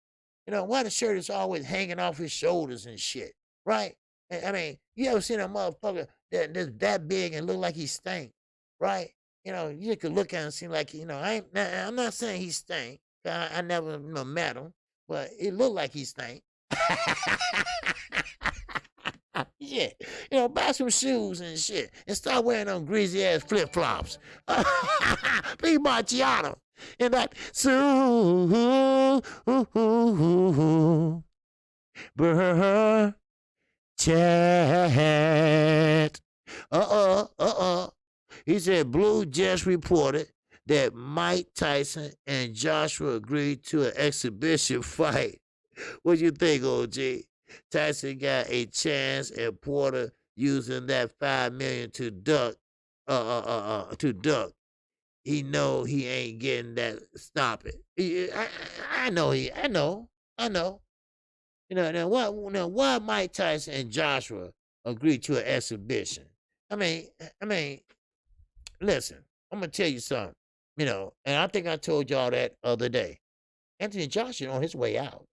Why the shirt is always hanging off his shoulders and shit, right? I mean, you ever seen a motherfucker that's that big and look like he stink, right? You could look at him and seem like, I'm not saying he stink. I never met him, but it looked like he stink. Yeah, buy some shoes and shit, and start wearing them greasy ass flip flops. Be Marciano, and that super chat. He said Blue just reported that Mike Tyson and Joshua agreed to an exhibition fight. What do you think, OG? Tyson got a chance at Porter using that $5 million to duck. He know he ain't getting that. Stop it. I know. Now why Mike Tyson and Joshua agreed to an exhibition? I mean, listen, I'm gonna tell you something. And I think I told y'all that other day. Anthony Joshua on his way out.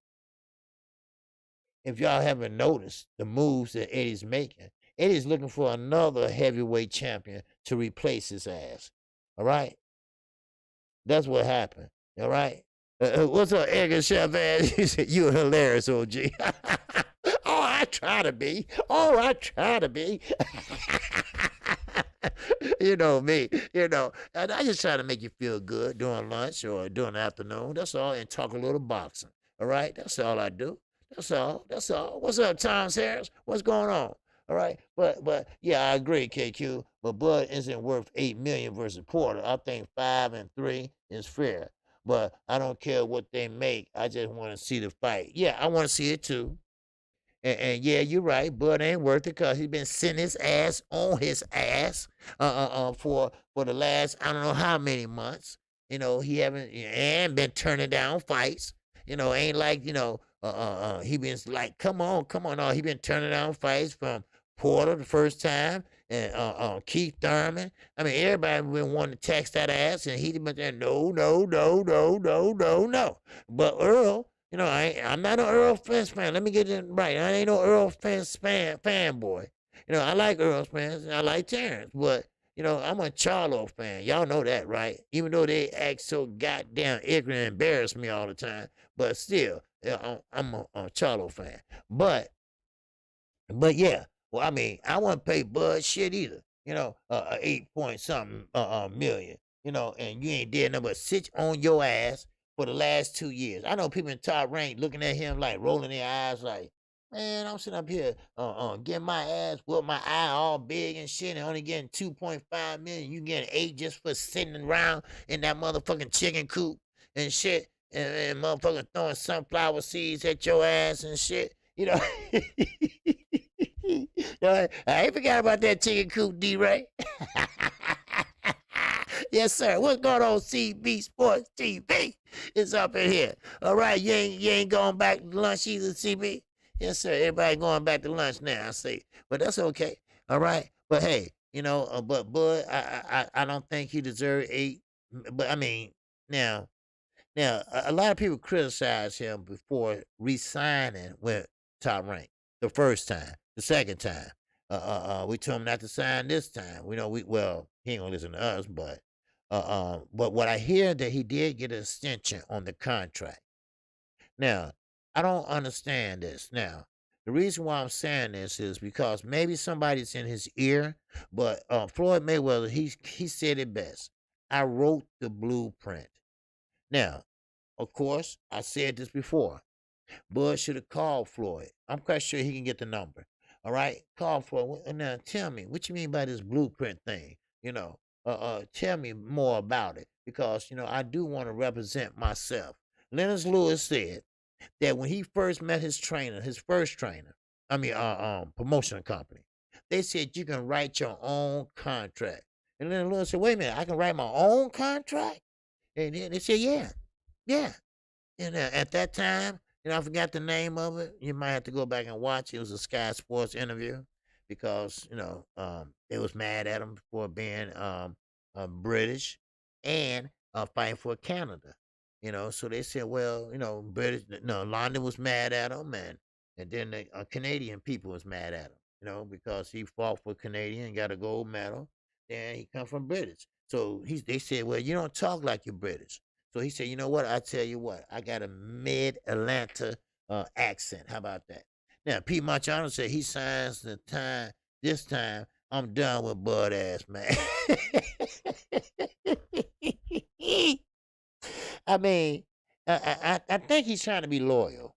if y'all haven't noticed the moves that Eddie's making, Eddie's looking for another heavyweight champion to replace his ass. All right? That's what happened. All right? What's up, Edgar Chavez? He said, "You're hilarious, OG." Oh, I try to be. Oh, I try to be. You know me, and I just try to make you feel good during lunch or during the afternoon. That's all, and talk a little boxing. All right, that's all I do. That's all. That's all. What's up, Tom Harris? What's going on? All right, but yeah, I agree, KQ. But Bud isn't worth 8 million versus Porter. I think 5 and 3 is fair. But I don't care what they make. I just want to see the fight. Yeah, I want to see it too. And yeah, you're right. Bud ain't worth it because he's been sitting his ass on his ass for the last I don't know how many months. He haven't and been turning down fights. Ain't like he been like, come on, come on. No, he been turning down fights from Porter the first time and Keith Thurman. I mean, everybody been wanting to tax that ass, and he been there. No, no, no, no, no, no, no. But Earl. I'm not an Earl fans fan. Let me get it right. I ain't no Earl fanboy. I like Earl fans. I like Terrence, but I'm a Charlo fan. Y'all know that, right? Even though they act so goddamn ignorant and embarrass me all the time, but still, I'm a Charlo fan. But yeah, well, I mean, I wouldn't pay Bud shit either. 8 point something million. And you ain't did nothing but sit on your ass for the last 2 years. I know people in top rank looking at him like rolling their eyes like, man, I'm sitting up here getting my ass with my eye all big and shit and only getting 2.5 million. You getting 8 just for sitting around in that motherfucking chicken coop and shit and motherfucking throwing sunflower seeds at your ass and shit. I ain't forgot about that chicken coop, D-Ray. Yes, sir. What's going on, CB Sports TV? It's up in here. All right, you ain't going back to lunch either, CB? Yes, sir. Everybody going back to lunch now, I see. But that's okay. All right. But hey, but Bud, I don't think he deserved 8. But I mean, now, a lot of people criticize him before re-signing with Top Rank the first time, the second time. We told him not to sign this time. He ain't gonna listen to us, but what I hear that he did get an extension on the contract. Now, I don't understand this. Now, the reason why I'm saying this is because maybe somebody's in his ear, but Floyd Mayweather, he said it best. I wrote the blueprint. Now, of course, I said this before. Bud should have called Floyd. I'm quite sure he can get the number. All right, call Floyd. Now, tell me what you mean by this blueprint thing. Tell me more about it because I do want to represent myself. Lennox Lewis said that when he first met his first trainer, promotional company, they said you can write your own contract. And Lennox Lewis said, "Wait a minute, I can write my own contract?" And then they said, "Yeah, yeah." And at that time, I forgot the name of it. You might have to go back and watch. It was a Sky Sports interview because they was mad at him for being British and fighting for Canada. So they said, well, British. No, London was mad at him, and then the Canadian people was mad at him. Because he fought for Canadian, got a gold medal, and he come from British. So they said, well, you don't talk like you're British. So he said, you know what? I tell you what, I got a mid-Atlanta accent. How about that? Now, Pete Marciano said he signs this time, I'm done with Bud ass, man. I mean, I think he's trying to be loyal.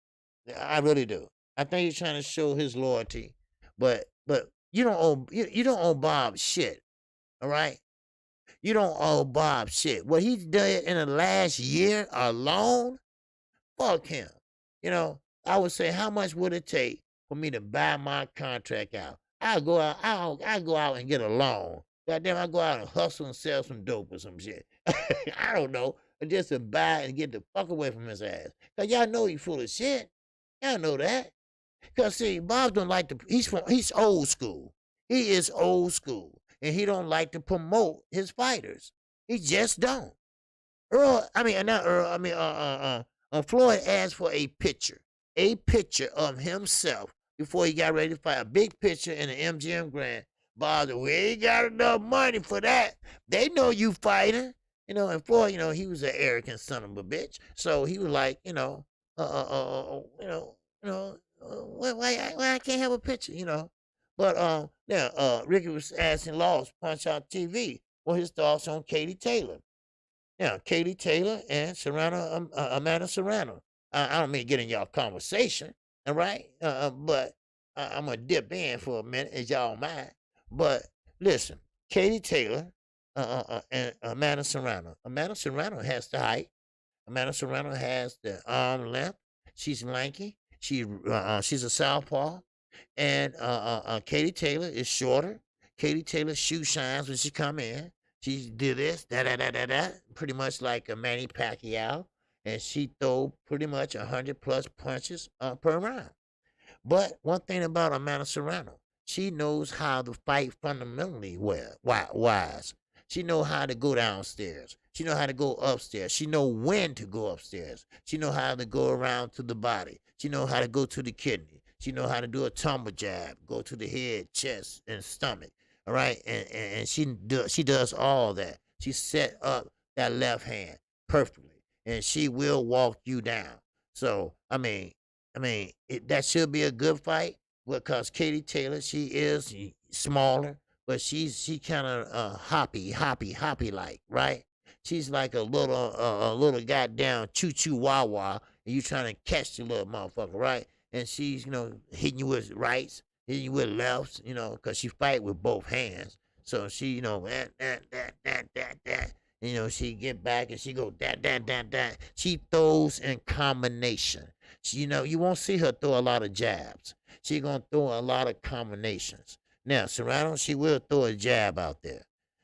I really do. I think he's trying to show his loyalty. But you don't owe Bob shit. All right? You don't owe Bob shit. What he's done in the last year alone, fuck him. I would say, how much would it take for me to buy my contract out? I'll go out and get a loan. Goddamn, I go out and hustle and sell some dope or some shit. I don't know. Just to buy and get the fuck away from his ass. Cause y'all know he's full of shit. Y'all know that. Cause see, Bob don't like to. He's old school. He is old school, and he don't like to promote his fighters. He just don't. Not Earl. Floyd asked for a picture. a picture of himself before he got ready to fight. A big picture in the MGM Grand. Bob said, we ain't got enough money for that. They know you fighting. And Floyd, he was an arrogant son of a bitch. So he was like, why I can't have a picture. But Ricky was asking Laws Punch Out TV for his thoughts on Katie Taylor. Now, Katie Taylor and Serrano, Amanda Serrano. I don't mean to get in y'all conversation, all right? But I'm gonna dip in for a minute, as y'all mind. But listen, Katie Taylor and Amanda Serrano. Amanda Serrano has the height. Amanda Serrano has the arm length. She's lanky. She's a southpaw. And Katie Taylor is shorter. Katie Taylor's shoe shines when she come in. She do this, da, pretty much like a Manny Pacquiao. And she throw pretty much 100 plus punches per round. But one thing about Amanda Serrano, she knows how to fight fundamentally wise. She know how to go downstairs. She know how to go upstairs. She know when to go upstairs. She know how to go around to the body. She know how to go to the kidney. She know how to do a tumble jab, go to the head, chest, and stomach. All right, and she does all that. She set up that left hand perfectly, and she will walk you down. So that should be a good fight because Katie Taylor, she is smaller, but she kind of hoppy like, right? She's like a little goddamn choo choo wah wah, and you trying to catch the little motherfucker, right? And she's hitting you with rights, hitting you with lefts, because she fight with both hands. So she that. She get back and she go that. She throws in combination. You won't see her throw a lot of jabs. She gonna throw a lot of combinations. Now, Serrano, she will throw a jab out there.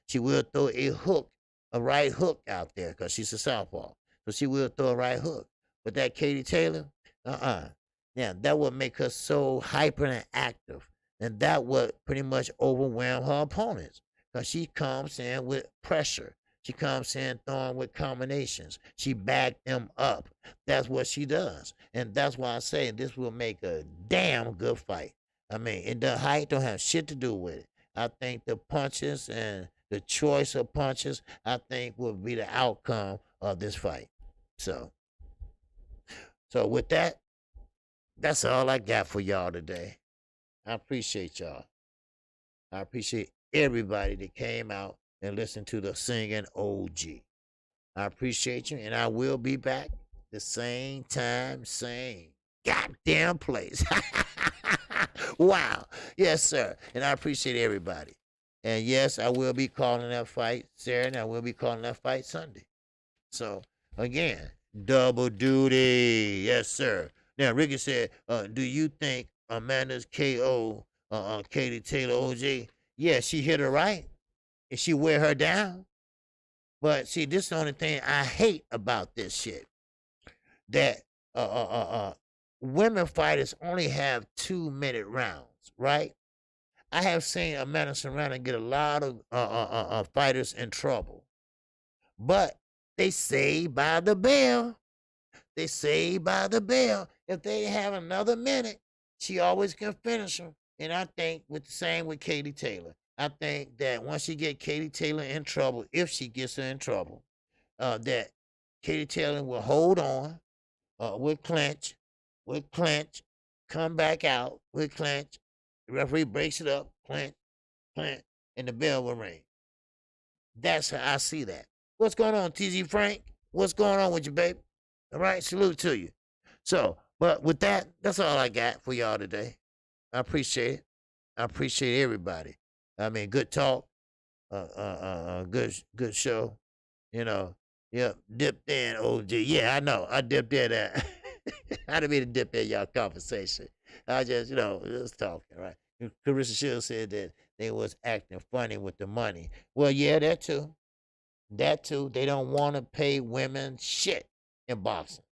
She will throw a right hook out there because she's a southpaw. So she will throw a right hook. But that Katie Taylor, yeah, that would make her so hyper and active. And that would pretty much overwhelm her opponents. Because she comes in with pressure. She comes in throwing with combinations. She backed them up. That's what she does. And that's why I say this will make a damn good fight. The height don't have shit to do with it. I think the punches and the choice of punches, I think, will be the outcome of this fight. So with that, that's all I got for y'all today. I appreciate y'all. I appreciate everybody that came out and listened to the singing OG. I appreciate you, and I will be back the same time, same goddamn place. Wow. Yes, sir. And I appreciate everybody. And yes, I will be calling that fight Saturday, and I will be calling that fight Sunday. So, again, double duty. Yes, sir. Now, Ricky said, do you think Amanda's KO, Katie Taylor OJ? Yeah, she hit her right. And she wear her down. But see, this is the only thing I hate about this shit. That women fighters only have 2-minute rounds, right? I have seen Amanda Serrano get a lot of fighters in trouble. But they say by the bell. They say by the bell. If they have another minute, she always can finish them. And I think with the same with Katie Taylor. I think that once she get Katie Taylor in trouble, if she gets her in trouble, that Katie Taylor will hold on, will clinch, come back out, will clinch. The referee breaks it up, clinch, and the bell will ring. That's how I see that. What's going on, TZ Frank? What's going on with you, baby? All right, salute to you. So, but with that, that's all I got for y'all today. I appreciate it. I appreciate everybody. Good talk. Good show. Yep, dipped in, OG. Yeah, I know. I dipped in that. I didn't mean to dip in y'all conversation. I just, just talking, right? Carissa Shields said that they was acting funny with the money. Well, yeah, that too. That too. They don't want to pay women shit in boxing.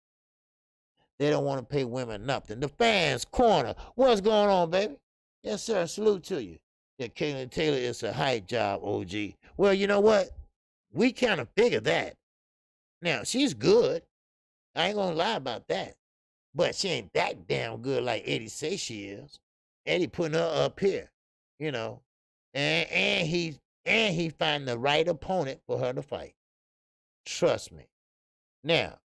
They don't want to pay women nothing. The fans corner. What's going on, baby? Yes, sir. Salute to you. Yeah, Caitlin Taylor is a hype job, OG. Well, you know what? We kind of figured that. Now, she's good. I ain't going to lie about that. but she ain't that damn good like Eddie say she is. Eddie putting her up here, you know, and he find the right opponent for her to fight. Trust me. Now,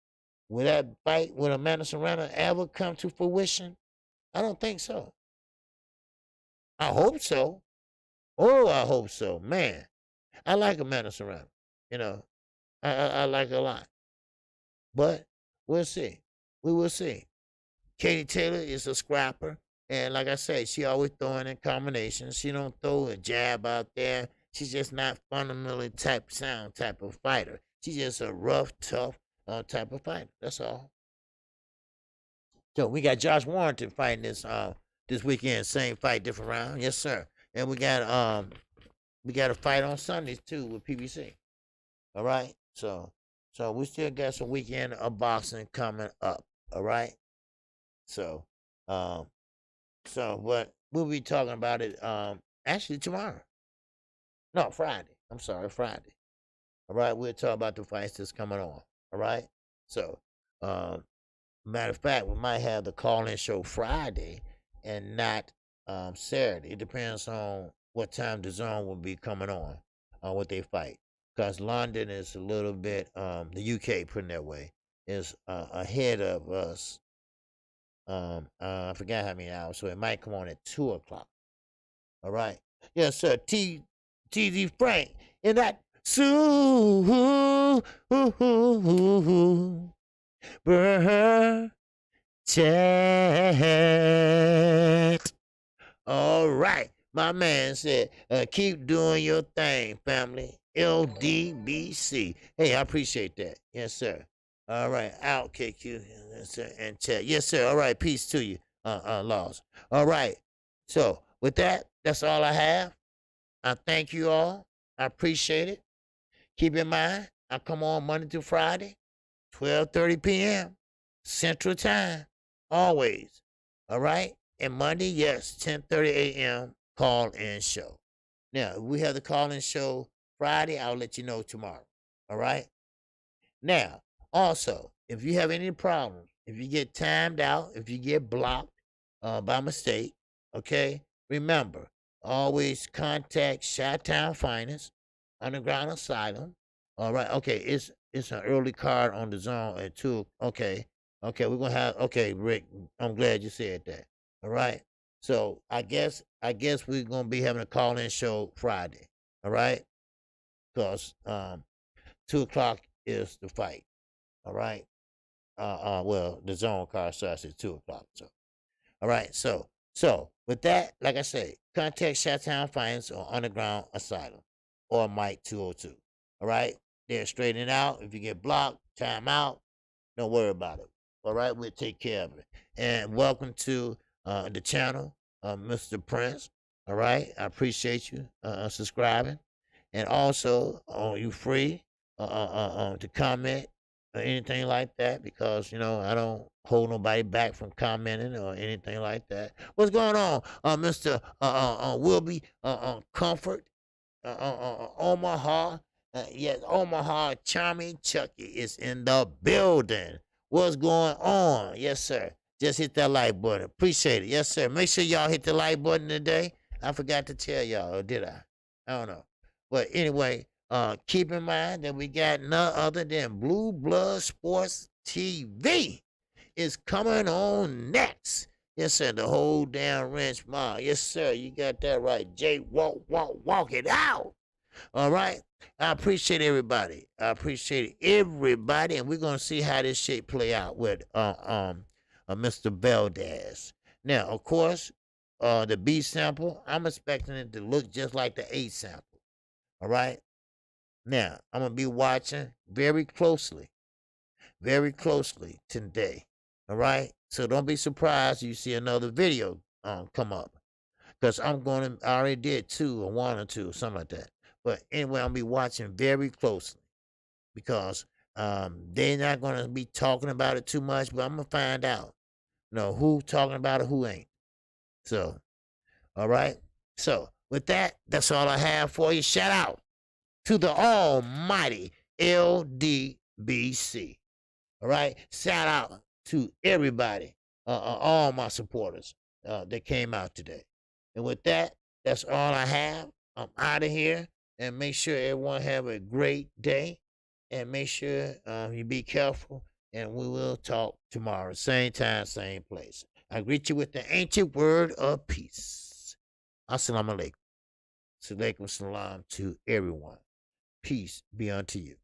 will that fight with Amanda Serrano ever come to fruition? I don't think so. I hope so. Oh, I hope so. Man, I like Amanda Serrano. You know, I like her a lot. But we'll see. We will see. Katie Taylor is a scrapper. And like I say, she always throwing in combinations. She don't throw a jab out there. She's just not fundamentally sound type of fighter. She's just a rough, tough type of fighter. That's all. So we got Josh Warrington fighting this weekend. Same fight, different round. Yes, sir. And we got a fight on Sundays too with PBC. All right. So we still got some weekend of boxing coming up. All right. So but we'll be talking about it actually tomorrow. No, Friday. I'm sorry, Friday. All right, we'll talk about the fights that's coming on. All right. So matter of fact, we might have the call-in show Friday and not Saturday. It depends on what time the zone will be coming on what they fight. Because London is a little bit, the UK, putting that way, is ahead of us. I forgot how many hours, so it might come on at 2 o'clock. All right. Yes, sir. TZ Frank in that chat. All right. My man said, keep doing your thing, family. LDBC. Hey, I appreciate that. Yes, sir. All right. Out, KQ. Yes, sir. And chat. Yes, sir. All right. Peace to you, Laws. All right. So, with that, that's all I have. I thank you all. I appreciate it. Keep in mind, I come on Monday through Friday, 12:30 p.m. Central Time. Always. All right? And Monday, yes, 10:30 a.m. call-in show. Now, if we have the call-in show Friday, I'll let you know tomorrow. All right? Now, also, if you have any problems, if you get timed out, if you get blocked by mistake, okay, remember, always contact Chi-Town Finest, Underground Asylum. All right, okay, it's an early card on the zone at 2. Okay, we're gonna have, okay, Rick, I'm glad you said that. All right. So I guess we're gonna be having a call-in show Friday. All right, because 2 o'clock is the fight. All right. Well, the zone card starts at 2 o'clock. So, all right. So with that, like I say, contact Chi-Town Finance or Underground Asylum or Mike 202. All right. They're straightening out. If you get blocked, time out. Don't worry about it. All right. We'll take care of it. And welcome to the channel, Mr. Prince. All right. I appreciate you subscribing. And also, you free to comment or anything like that, because I don't hold nobody back from commenting or anything like that. What's going on, Mr. Wilby Comfort, Omaha? Yes, Omaha Charming Chucky is in the building. What's going on? Yes, sir. Just hit that like button. Appreciate it. Yes, sir. Make sure y'all hit the like button today. I forgot to tell y'all, or did I? I don't know. But anyway, keep in mind that we got none other than Blue Blood Sports TV is coming on next. Yes, sir. The whole damn wrench mile. Yes, sir. You got that right. Jay, walk it out. All right. I appreciate everybody. And we're gonna see how this shit play out with Mr. Valdez. Now, of course, the B sample, I'm expecting it to look just like the A sample. All right. Now, I'm going to be watching very closely today. All right. So don't be surprised you see another video come up, because I already did 2 or 1 or 2 or something like that. But anyway, I'll be watching very closely, because they're not going to be talking about it too much, but I'm going to find out, who talking about it, who ain't. So, all right. So with that, that's all I have for you. Shout out to the almighty LDBC. All right. Shout out to everybody, all my supporters that came out today. And with that, that's all I have. I'm out of here. And make sure everyone have a great day. And make sure you be careful. And we will talk tomorrow, same time, same place. I greet you with the ancient word of peace. Assalamu alaikum. Salaikum salam to everyone. Peace be unto you.